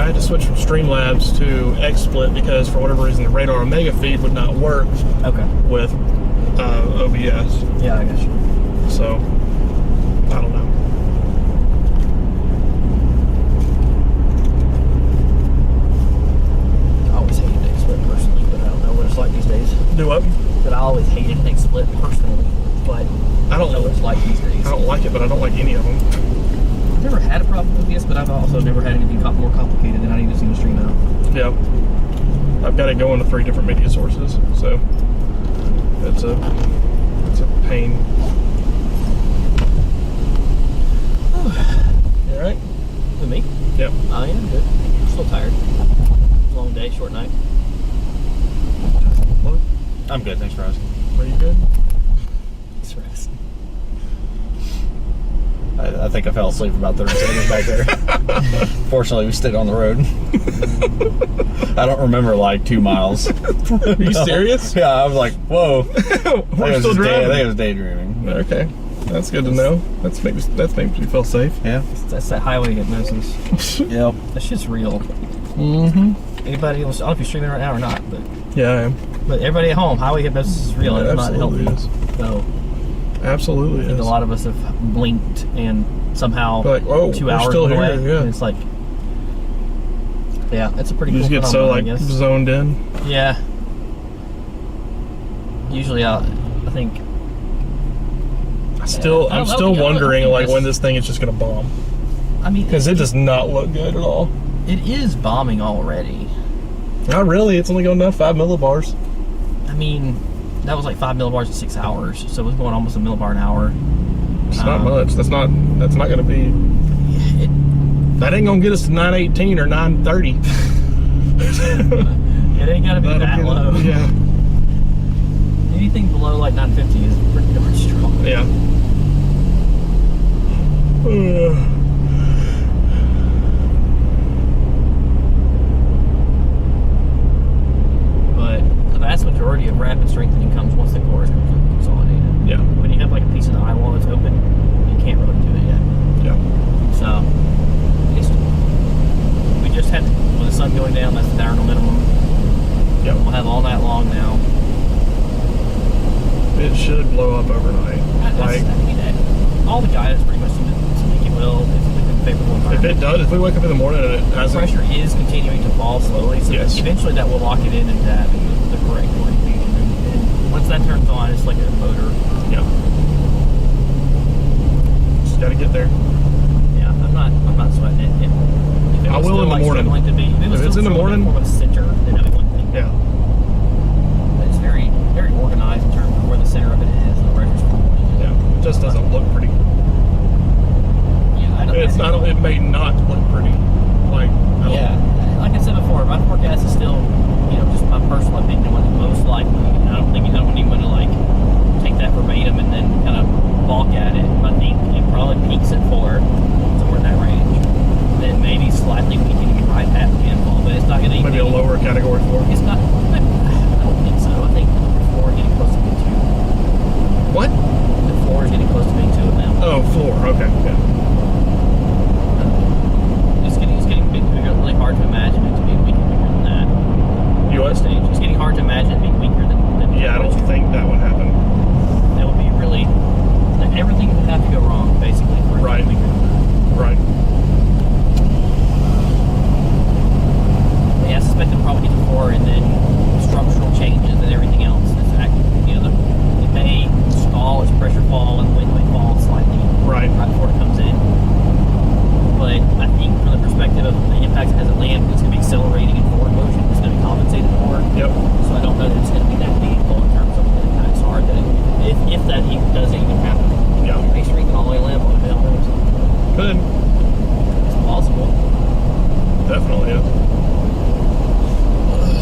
had to switch from Streamlabs to XSplit because for whatever reason the Radar Omega feed would not work Okay. with OBS. Yeah, I guess. So I don't know. I always hated XSplit personally, but I don't know what it's like these days. Do what? But I always hated XSplit personally, but I don't know what it's like these days. I don't like it, but I don't like any of them. I've never had a problem with this, but I've also never had anything more complicated than I need to see the stream out. Yeah. I've got to go into 3 different media sources, so it's a pain. You alright? With me? Yep. Oh yeah, I'm good. I'm still tired. Long day, short night. What? I'm good, thanks for asking. Are you good? Thanks for asking. I think I fell asleep for about 30 seconds back there. Fortunately, we stayed on the road. I don't remember like 2 miles. Are you serious? Yeah, I was like, whoa. We're still I driving. think I was daydreaming. Okay. That's good to know. That makes me feel safe. Yeah. That's that highway hypnosis. Yep. That shit's real. Mm-hmm. Anybody else? I don't know if you're streaming right now or not, but Yeah, I am. everybody at home, highway hypnosis is real. Yeah, It's not healthy. absolutely is. So Absolutely I think is. a lot of us have blinked and somehow Like, whoa, 2 we're hours still went away. here, yeah. And it's like, yeah, it's a pretty You cool just get so phenomenon, like I guess. zoned in. Yeah. Usually, I think I'm I still don't think wondering like this- when this thing is just gonna bomb, I mean, because it does not look good at all. it is bombing already. Not really. It's only going down 5 millibars. I mean, that was like 5 millibars in 6 hours, so it was going almost a millibar an hour. It's not much. That's not gonna be. That ain't gonna get us to 918 or 930. It ain't gotta be that low. Yeah. Anything below like 950 is pretty darn strong. Yeah. But the vast majority of rapid strengthening comes once the core is completely consolidated. Yeah. When you have like a piece of the eyewall that's open, you can't really do it yet. Yeah. So, we just had, with the sun going down, that's the diurnal minimum. Yeah. We'll have all night long now. It should blow up overnight. Like, All the guidance pretty much seem to think it will. It's a favorable if environment. it does, if we wake up in the morning and it The hasn't, pressure is continuing to fall slowly, so Yes. eventually that will lock it in into having the correct orientation. And once that turns on, it's like a motor. yeah. Just gotta get there. Yeah, I'm not sweating it. If it I was will still, in the like, morning. struggling to be, if it was If it's still in the struggling morning- to form a center, then that'd be one thing. Yeah. But it's very, very organized in terms of where the center of it is and the pressure's falling. Yeah. It just doesn't look pretty. Yeah, I don't. It's not. It may not look pretty. Like. I don't- Yeah, like I said before, my forecast is still, just my personal opinion, what most likely. And I don't even want to like take that verbatim and then kind of balk at it. I think it probably peaks at 4, somewhere in that range. Then maybe slightly peaking right at landfall, but it's not going to Maybe a lower category 4. It's not. I don't think so. I think number 4 is getting close to being 2. What? The 4 is getting close to being 2 of them. Oh, 4. Okay. Yeah. It's getting really hard to imagine it to be weaker than that. You what? Stage. It's getting hard to imagine it being weaker than Yeah, I don't think that would happen. That would be really. Everything would have to go wrong, basically, for it to Right. be weaker than that. Right. Yeah, I suspect it'll probably get to 4, and then structural changes and everything else. It's it may stall as pressure fall and the wind may fall slightly Right. before it comes in. But I think from the perspective of the impact it has at land, it's going to be accelerating in forward motion. It's going to be compensated for. Yep. So I don't know that it's going to be that meaningful in terms of what the impacts are. That if that does even happen, Yeah. it may strengthen all the way to land. What the hell knows? Could. It's plausible. Definitely is.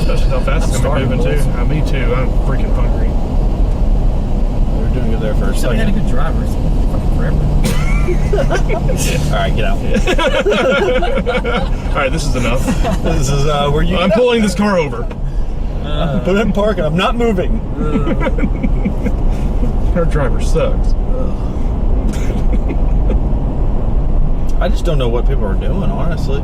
Especially how fast it's gonna be moving too. Me too. I'm freaking hungry. We were doing it there for a So we had a second. good driver. It's fucking forever. All right, get out. All right, this is enough. This is where you. I'm pulling this car over. Put it in park and I'm not moving. Our driver sucks. I just don't know what people are doing, honestly.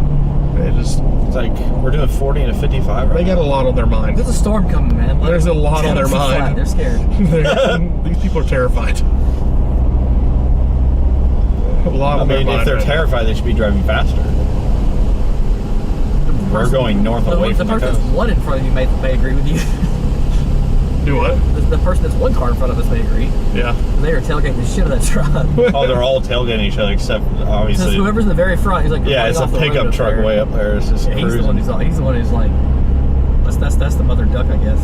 It's like we're doing 40 and a 55 right They got a lot on their mind. There's a storm coming, man. Like, There's a lot on their flat. mind. They're scared. These people are terrified. A lot on their mind. If they're right now. terrified, they should be driving faster. We're going north away The from the person coast. that's one in front of you may agree with you. Do what? The person that's one car in front of us may agree. Yeah. They are tailgating the shit out of that truck. Oh, they're all tailgating each other except Because obviously. whoever's in the very front, he's like, Yeah, it's a running off the road pickup up truck there. way up there. It's just Yeah, he's the cruising. one who's like, that's the mother duck, I guess.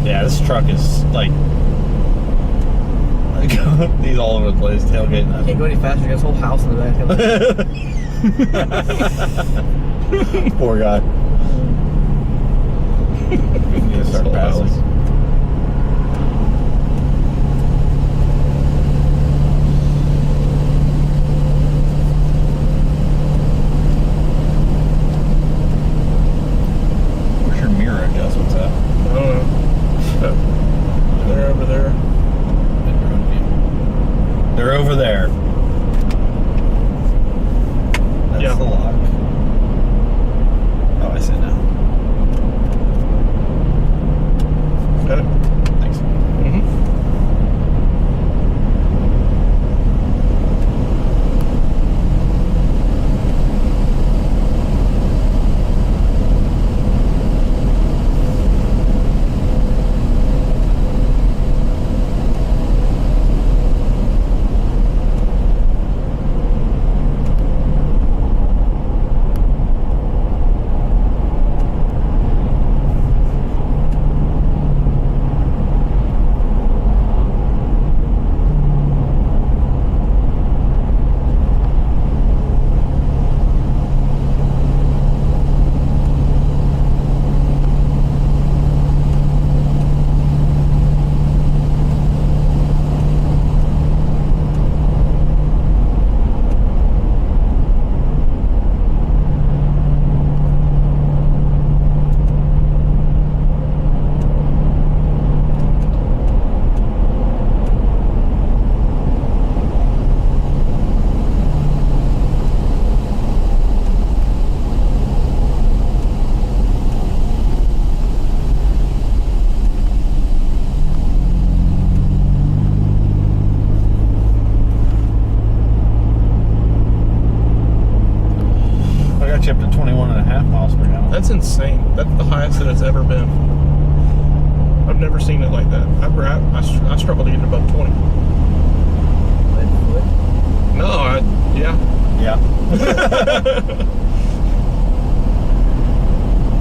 This truck is like he's all over the place tailgating that. Can't go any faster. You got his whole house in the back. Poor guy. We need to start passing. Where's your mirror adjustments at? I don't know. They're over there. They're over there. That's Yeah. the lock. Oh, I see it now. Got it? Thanks. Mm-hmm. You up to 21.5 miles per gallon. That's insane. That's the highest that it's ever been. I've never seen it like that. I struggle to get above 20. No, yeah. Yeah.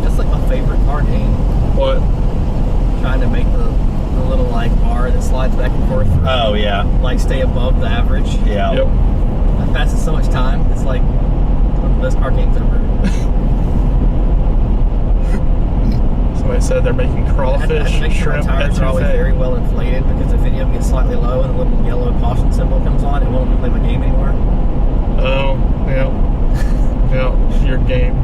That's like my favorite car game. What? Trying to make the little like bar that slides back and forth. Oh, yeah. Like stay above the average. Yeah. Yep. That passes so much time. It's like one of the best car games ever. Somebody said they're making crawfish, make sure shrimp, my tires are always very well inflated, because if any of them get slightly low and the little yellow caution symbol comes on, it won't let me play my game anymore. Oh, yeah. Yeah, your game.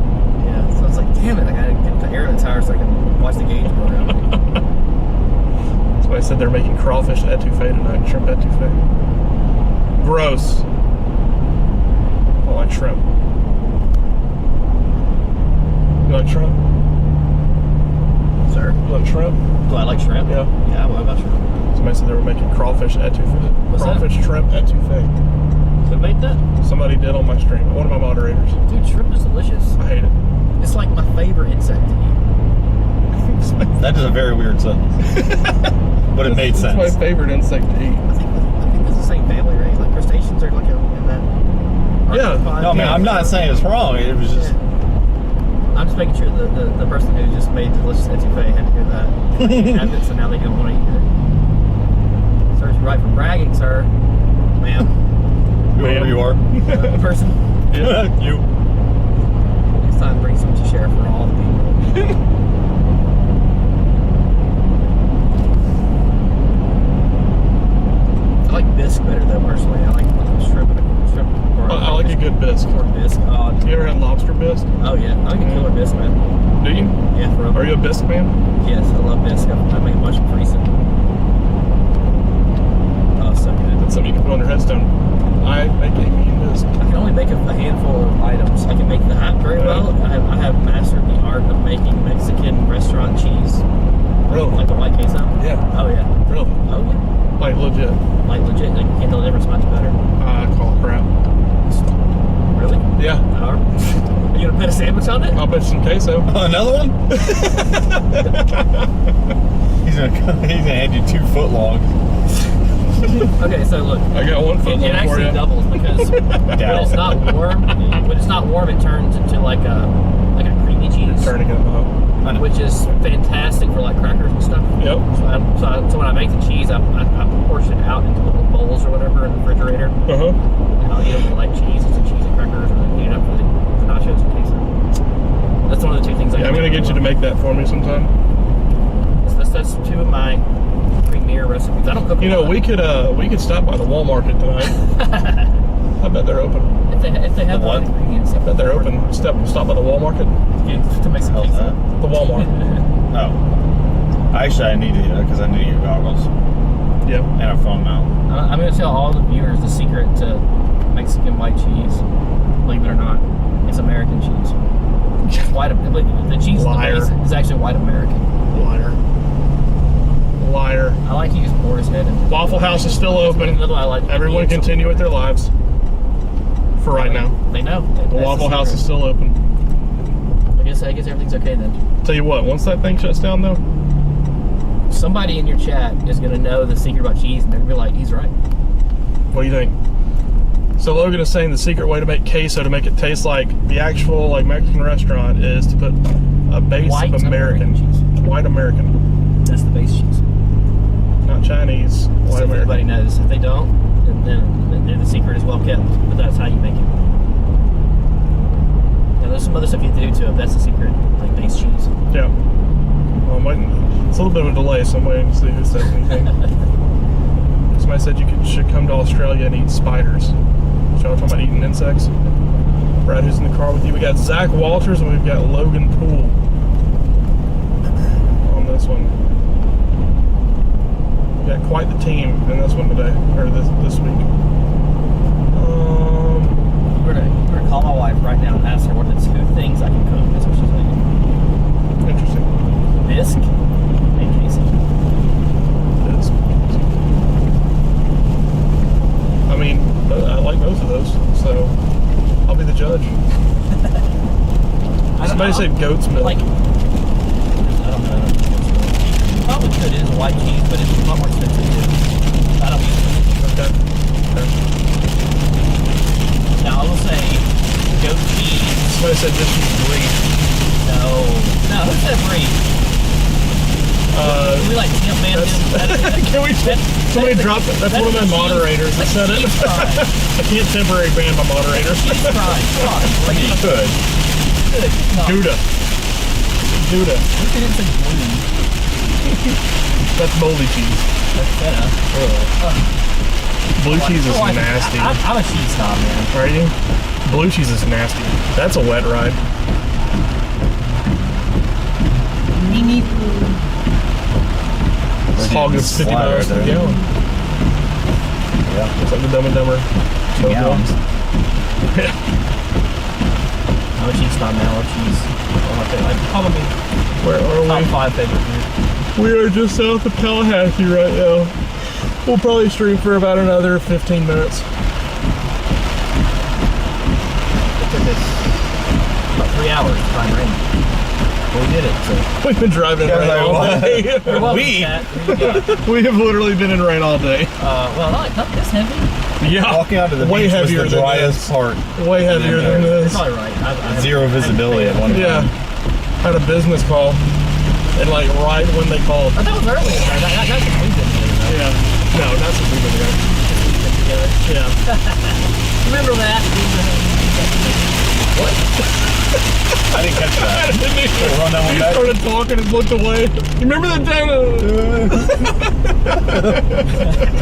Yeah, so it's like, damn it, I gotta get the air in the tire so I can watch the gauge go around. Somebody said they're making crawfish etouffee tonight, shrimp etouffee. Gross. I like shrimp. You like shrimp? Sir, You like shrimp? do I like shrimp? Yeah. Yeah, what about shrimp? Somebody said they were making crawfish etouffee. What's that? Crawfish shrimp etouffee. Who made that? Somebody did on my stream. One of my moderators. Dude, shrimp is delicious. I hate it. It's like my favorite insect to eat. That is a very weird sentence. But it made It's sense. my favorite insect to eat. I think it's the same family, right? Like crustaceans are like in that. Yeah. No, man, I'm not saying it's wrong. It was just. I'm just making sure that the person who just made the delicious etouffee had to hear that. Have it, so now they don't want to eat it. Serves you right for bragging, sir. Ma'am. Whoever you are. Person. Yeah, you. Next time, bring some to share for all the people. I like bisque better though, personally. I like shrimp. I like a good bisque. Or bisque. You ever had lobster bisque? Oh yeah, I like a killer bisque, man. Do you? Yeah, for real. Are you a bisque man? Yes, I love bisque. I make a bunch of recent. Oh, so good. That's something you can put on your headstone. I make a mean bisque. I can only make a handful of items. I can make that very well. I have mastered the art of making Mexican restaurant cheese. Really? Like the white queso? Yeah. Oh yeah. Really? Oh yeah. Like legit. Like legit. Like you can't tell the difference much better. I call crap. Really? Yeah. Are you gonna put a sandwich on it? I'll bet you some queso. Another one? He's gonna hand you 2 foot long. Okay, so look. I got 1 foot It long for actually you. doubles because when it's not warm, it turns into like a creamy cheese, Turning it up. which is fantastic for like crackers and stuff. Yep. So when I make the cheese, I portion it out into little bowls or whatever in the refrigerator, Uh-huh. and I'll eat them with like cheese and cheese and crackers, and then heat it up for the nachos and queso. That's one of the 2 things I. Yeah, I'm gonna get you to make that for me sometime. That's 2 of my premier recipes. I don't cook. You know, we could stop by the Walmart tonight. I bet they're open. if they have The the what? ingredients. I bet they're open. Stop by the Walmart. To make some How's queso. that? The Walmart. Oh. Actually, I need to, because I need to get goggles Yep. and a phone mount. I'm going to tell all the viewers the secret to Mexican white cheese. Believe it or not, it's American cheese. White. The cheese Liar. is actually white American. Liar. Liar. I like to use Boar's Head. And Waffle House is still open. I like Everyone continue with their lives. For right now. They know. The Waffle House is still open. I guess everything's okay then. Tell you what, once that thing shuts down though, Somebody in your chat is going to know the secret about cheese, and they're going to be like, he's right. what do you think? So Logan is saying the secret way to make queso to make it taste like the actual like Mexican restaurant is to put a base White of American cheese. White American. That's the base cheese. Not Chinese. So White if everybody American. knows. If they don't, then the secret is well kept. But that's how you make it. Now, there's some other stuff you have to do to it. That's the secret, like base cheese. Yeah. Well, I'm waiting. It's a little bit of a delay, so I'm waiting to see who says anything. Somebody said you should come to Australia and eat spiders. So y'all talking about eating insects? Brad, who's in the car with you? We got Zach Walters and we've got Logan Poole on this one. We got quite the team in this one today, or this week. We're gonna call my wife right now and ask her what are the 2 things I can cook. That's what she's saying. Interesting. Bisque and queso. It's, I mean, I like both of those, so I'll be the judge. Somebody said goat's milk. Like, I don't know. Probably could. It is white cheese, but it's a lot more expensive too. I don't use it. Okay. Now I will say, goat cheese. Somebody said just use brie. No, who said brie? Can we like Tim Man? Can we? Somebody dropped it. That's one of my moderators that said it. I can't temporary ban my moderators. Cheese fries. Come on. Like you could. Good. No. Gouda. Look at it say blue. That's moldy cheese. That's better. Blue cheese is Oh, nasty. I'm a cheese snob, man. Are you? Blue cheese is nasty. That's a wet ride. Hog is 50 miles per gallon. Yeah. It's like the Dumb and Dumber. 2 gallons. Yeah. I'm a cheese snob now. I love cheese. Probably Where are top we? 5 favorite food. We are just south of Tallahassee right now. We'll probably stream for about another 15 minutes. It took us about 3 hours to find Raymond. But we did it, so. We've been driving in rain all day. You're welcome, Kat. There you go. We have literally been in rain all day. Well, not this heavy. Yeah. Walking onto the way beach was heavier the than driest this. part. Way heavier than You're this. probably right. I Zero visibility at one point. Yeah. Had a business call. And like right when they called. Oh, that was early. That's what we've been doing. Yeah. No, not since we've been together. We've been together. Yeah. Remember that? What? I didn't catch that. Didn't he? Run that one He back. started talking and looked away. You remember that time?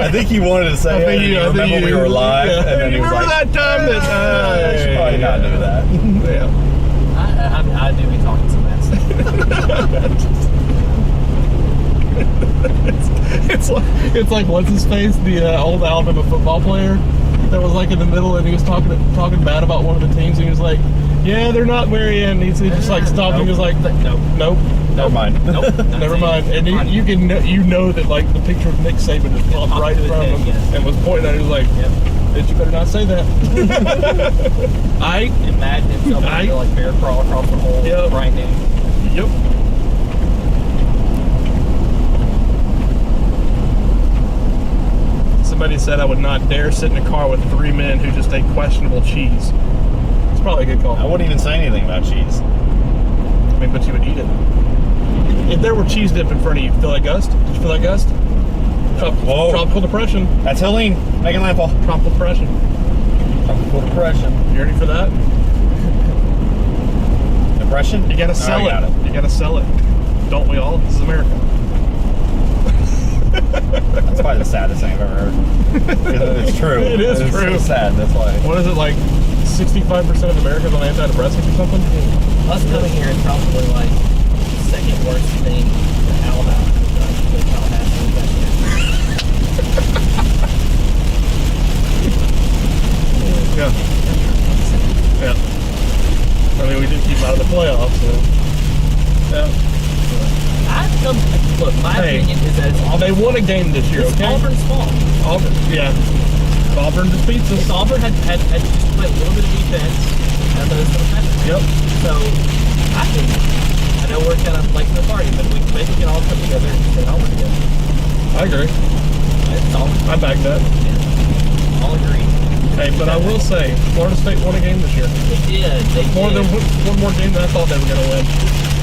I think he wanted to say it. And remember we were live, yeah. and then he was remember like, that time that I should probably not do that. Yeah. I do be talking some ass. it's like what's his face, the old Alabama football player that was like in the middle, and he was talking bad about one of the teams, and he was like, "Yeah, they're not very in." He just like stopped and he was like, "Nope, Never mind. Nope. never mind." And you know that like the picture of Nick Saban just popped right in front of him and was pointing at it. He was like, "Bitch, you better not say that." I imagine himself having to like bear crawl across the whole right now. Yep. Somebody said I would not dare sit in a car with 3 men who just ate questionable cheese. It's probably a good call. I wouldn't even say anything about cheese. I mean, but you would eat it. If there were cheese dip in front of you, feel that gust? Did you feel that gust? Whoa. Tropical depression. That's Helene. Making landfall. Tropical depression. Tropical depression. You ready for that? Depression? You gotta sell it. You gotta sell it. Don't we all? This is America. That's probably the saddest thing I've ever heard. It's true. It is It's true. So sad. That's why. What is it, like 65% of Americans on antidepressants or something? Us coming here is probably like the second worst thing that Alabama has done to Tallahassee this year. Yeah. Yeah. I mean, we did keep out of the playoffs, so. Yeah. Look, my opinion is that it's Auburn. They won a game this year, It's okay? Auburn's fault. Auburn, yeah. Auburn defeats us. If Auburn had just played a little bit of defense, I thought it was going to happen. Yep. So, I know we're kind of late to the party, but we maybe can all come together and stay Auburn together. I agree. It's all, I back that. all agree. Hey, but I will say, Florida State won a game this year. They did. One more game than I thought they were going to win.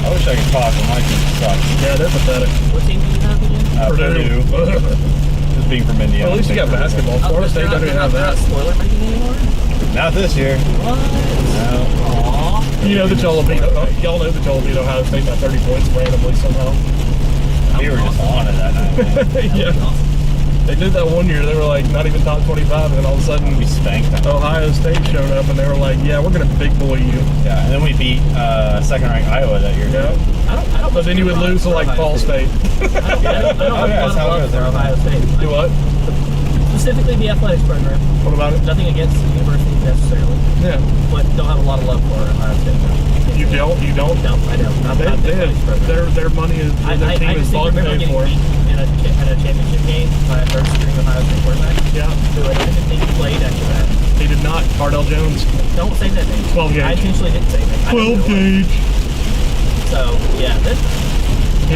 I wish I could talk, but my team sucks. Yeah, they're pathetic. What team do you have again? Purdue. Just being from Indiana. Well, at least you got basketball. Florida State doesn't even have that. Spoiler making anymore? Not this year. What? No. Aww. You know that y'all will beat Ohio State by 30 points randomly somehow. We were just on it that night. Man. Yeah. They did that one year. They were like not even top 25, and then all of a sudden We spanked them. Ohio State showed up, and they were like, "Yeah, we're gonna big boy you." Yeah, and then we beat second-ranked Iowa that year. Yeah. I don't. But then you would lose to like Ball State. I don't have a lot that's of how it love goes. for Ohio State. Do what? Specifically the athletics program. What about it? Nothing against the university necessarily, Yeah. but don't have a lot of love for Ohio State. You don't? You don't? No, I don't. Not the athletics program. Their money is their team I is just bought and remember paid getting for. beat at a championship game by a third-string Ohio State quarterback. Yeah. Who I didn't think he played after that. He did not. Cardell Jones. Don't say that name. 12 gauge. I intentionally didn't say that. I didn't know 12 it. gauge. So yeah,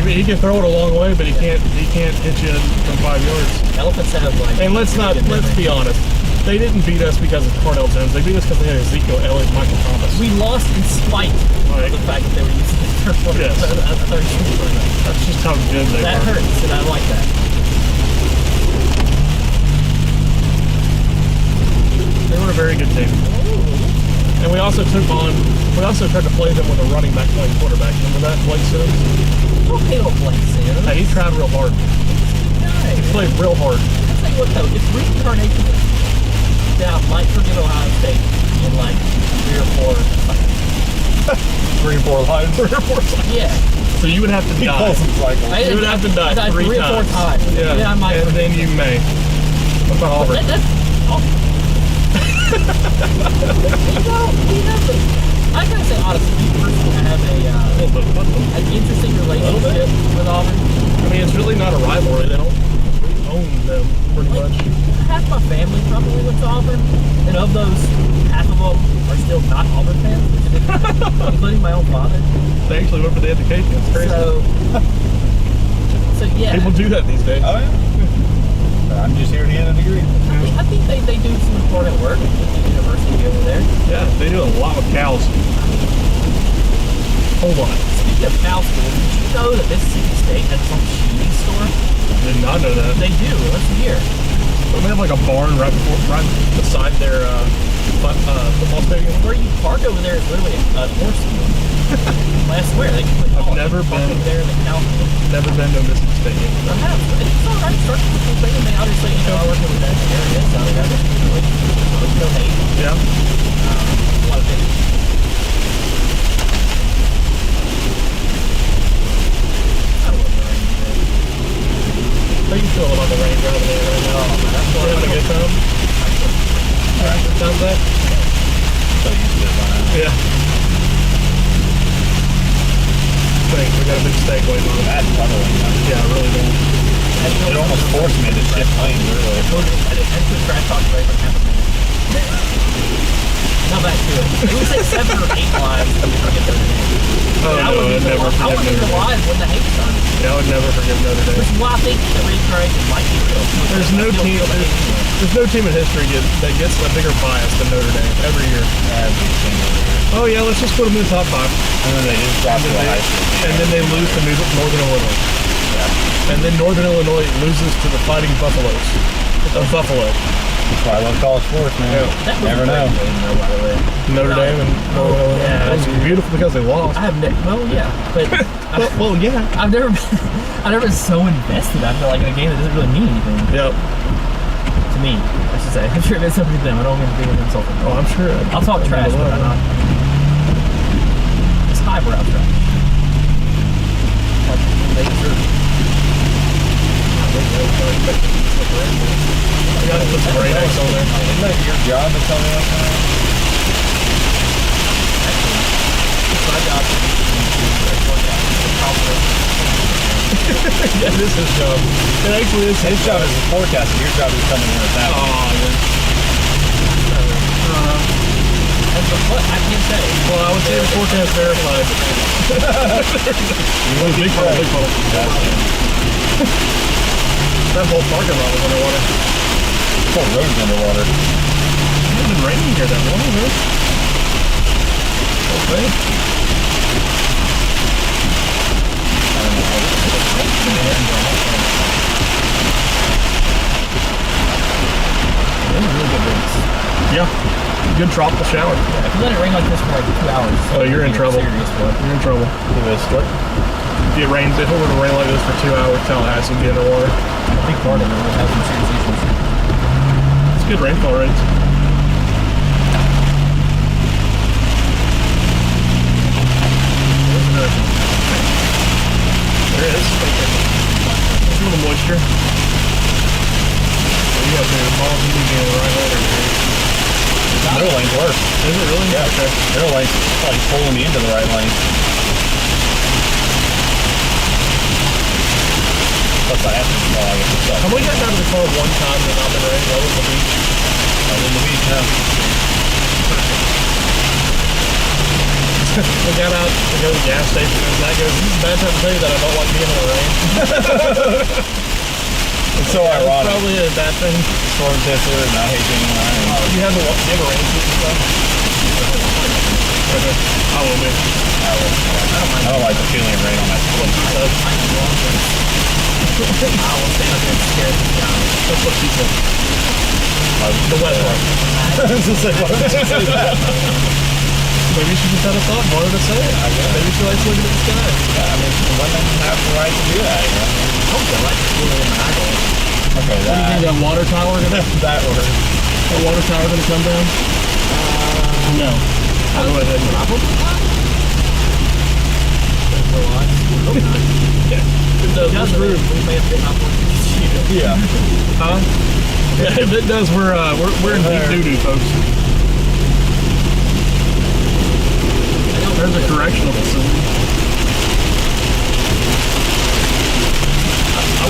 He can throw it a long way, but he can't hit you from 5 yards. elephants have like. And let's be honest. They didn't beat us because of Cardell Jones. They beat us because they had Ezekiel Elliott, and Michael Thomas. We lost in spite Right. of the fact that they were using the third quarter. Yes. That's just how good they That were. hurts, and I like that. They were a very good team. And we also tried to play them with a running back playing quarterback. Remember that, Blake Sims? Okay, don't blame Sam. Hey, he tried real hard. He played real hard. I'll tell you what though, if reincarnation now might forgive Ohio State in like 3 or 4 3 or 4 lives. 3 or 4 times. yeah. So you would have to He die. pulls some cycles. You would have to die I died 3 3 or 4 times. Yeah, I might and then you may. What about Auburn? That's awesome. I gotta say honestly, me personally, I have an interesting relationship with Auburn. I mean, it's really not a rivalry. They don't own them pretty much. Half my family probably went to Auburn, and of those, half of them are still not Auburn fans, which is interesting, including my own father. They actually went for the education. It's crazy. So yeah. People do that these days. Oh, yeah. I'm just here to get a degree. I think they do some important work at the university over there. Yeah, they do a lot with cows. Hold on. Speaking of cow schools, did you know that Mississippi State has its own cheese store? Did not know that. They do. Listen here. Don't they have like a barn right beside their football stadium? Where you park over there is literally a horse field. I swear, they can put I've never been over there in the cow field. Never been to a Mississippi State game. I have. It's all right. Start with the thing. I mean, obviously, you know, I work over there in the area, so that's really no hate. Yeah. A lot of things. I love the rain. How you feel about the rain driving in right now? Oh, man, that's You having a good time? Good time, Zach? So used to it by now. Yeah. Thanks. We got a big steak waiting on. Bad puddling. Yeah, I really do. It almost forced me to shift lanes, really. I put trash talk right for half a minute. Not back to it. It was like 7 or 8 lives that we forget their name. Oh, I no, wouldn't I'd never I forgive wouldn't Notre even Dame. alive when the hate started. Yeah, I would never forgive Notre Dame. Which is why I think that Ray Craig and Mike There's no team. There's no team in history that gets a bigger bias than Notre Dame every year. Every single year. Oh yeah, let's just put them in the top 5. And then they just drop to the high school. And then they lose to Northern Illinois. Yeah. And then Northern Illinois loses to the Fighting Buffaloes of Buffalo. That's why I love college sports, man. Yeah. That was Never a great know. game, though, by the way. Notre Dame and Northern Illinois. yeah. It was beautiful because they lost. I have well, yeah, but Well, yeah. I've never been so invested. I feel like in a game that doesn't really mean anything Yep. to me. I should say. I'm sure it meant something to them. I don't mean to be an insult. Oh, I'm sure. I'll talk trash, but I'm not. It's highbrow trash. Make sure. You gotta put some great eggs on there. Isn't that your job to tell me that kind of? It's my job to Yeah, this is his job. It actually is His job is a forecaster. Your job is telling me when it's happening. Oh, yeah. What I can say. Well, I would say the forecast verified. Big puddle, big puddle. That whole parking lot was underwater. This whole road's underwater. It hasn't been raining here that morning, huh? Okay. Yeah. Good tropical shower. If you let it rain like this for like 2 hours, Oh, you're in trouble. Serious one. You're in trouble. If it rains, if it were to rain like this for 2 hours, Tallahassee would be underwater. A big part of it would have some serious issues. It's good rainfall rates. There's another one. There is. There's a little moisture. You got the balls you need to get in the right order here. Middle lane's worse. Is it really? Yeah. Okay. Middle lane's like pulling me into the right lane. Plus I have to, well, I guess it's Have we gotten out of the car one time and not been rain? That was the beach. in the beach now. We got out to go to the gas station and Zach goes, this is a bad time to tell you that I don't like being in the rain. It's so It's ironic. probably a bad thing. Storm tester and I hate being in the rain. You have a rain suit and stuff? Okay. I will be. I don't like the feeling of rain on my skin. I will stand up here and stare at the sky. That's what she said. The wet part. Maybe she just had a thought, wanted to say it. Maybe she likes looking at the sky. Yeah, I mean, women have the right to do that, you know? I hope they like feeling in my eyeball. Okay, What do you think, that water tower gonna, that word. that water tower gonna come down? No. I'll go ahead and Probably not. If it does, Because we're screwed. we may have been up with you. Yeah. Huh? Yeah, if it does, we're in deep doo-doo, folks. There's a correctional facility.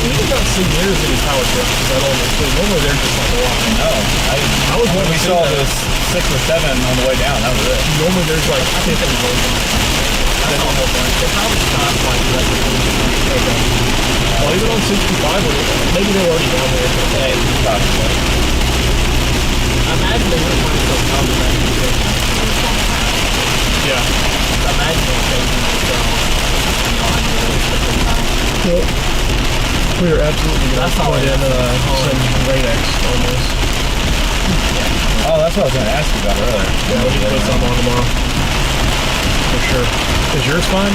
We did not see near as many power trucks as I normally see. Normally they're just like a lot. No. I was When wanting we to see saw that. this 6 or 7 on the way down, that was it. Normally there's like 50 of them. That's all whole bunch. They probably stopped like the rest of the okay. Well, even on 65, maybe they're already down there. Okay. I imagine they would have wanted to go come back to the Yeah. I imagine they were taking themselves on the We are absolutely going That's to all put I in have. some Rain-X on this. Oh, that's what I was going to ask you about earlier. Yeah, we need to put some on tomorrow. For sure. Is yours fine?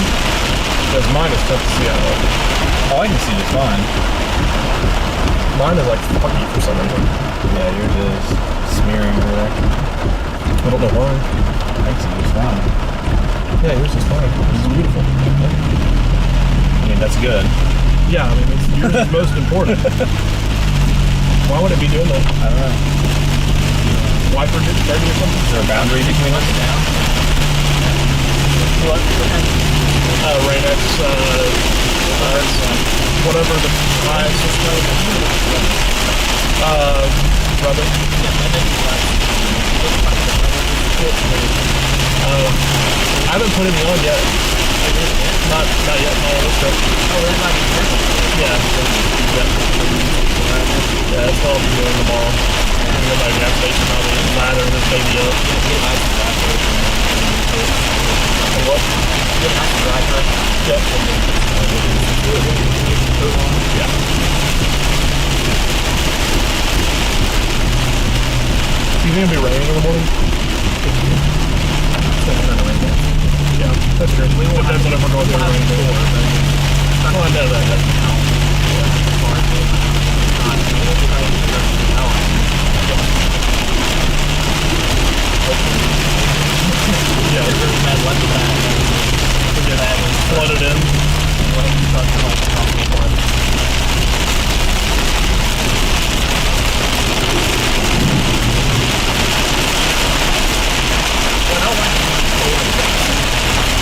Because mine is tough to see out of. Oh, I can see just fine. Mine is like funky for some reason. Yeah, yours is smearing over there. I don't know why. I can see just fine. Yeah, yours is fine. This is beautiful. I mean, that's good. Yeah, I mean, yours is most important. Why would it be doing that? I don't know. Wiper did dirty or something? Is there a boundary between us? What? Rain-X, whatever the highs is called. Rubber. I haven't put any on yet. Not yet. No, that's good. Yeah. Yeah, that's what I'll be doing tomorrow. I'm going to go by the gas station. I'll be ladder this baby up. And what? Yep. Yeah. You think it'll be raining in the morning? Yeah, that's true. Depends on if we're going through rain before. Oh, I know that. Yeah, flooded in.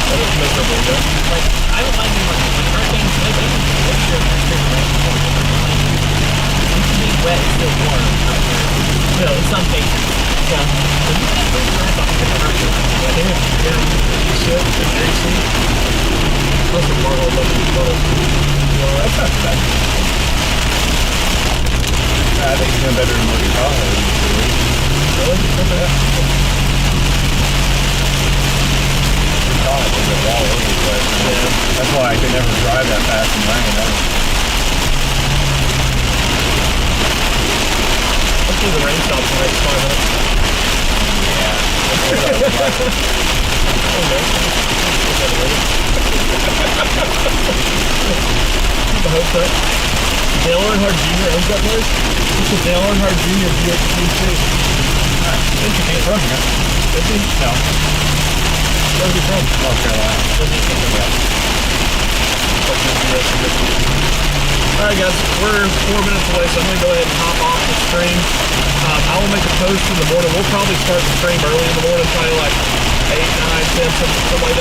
That is miserable, yeah. Like, I don't like when hurricanes, they can make sure it can be wet and still warm out here. Yeah. In some cases. Yeah. But you can't bring your ass off to a hurricane. Shit, it's AC. That's a Marvel Well, that's not too bad. I think it's doing better than what you thought it was. Really? Okay. It was all over the place. Yeah. That's why I could never drive that fast in rain. Hopefully the rain stops in the next 5 minutes. I hope so. Dale Earnhardt Jr. owns that place. It's a Dale Earnhardt Jr. BHC. Interesting from here. Is he? No. Where's he from? North Carolina. Alright guys, we're 4 minutes away, so I'm going to go ahead and hop off the stream. I will make a post in the morning. We'll probably start the stream early in the morning, probably like 8, 9, 10, something like that.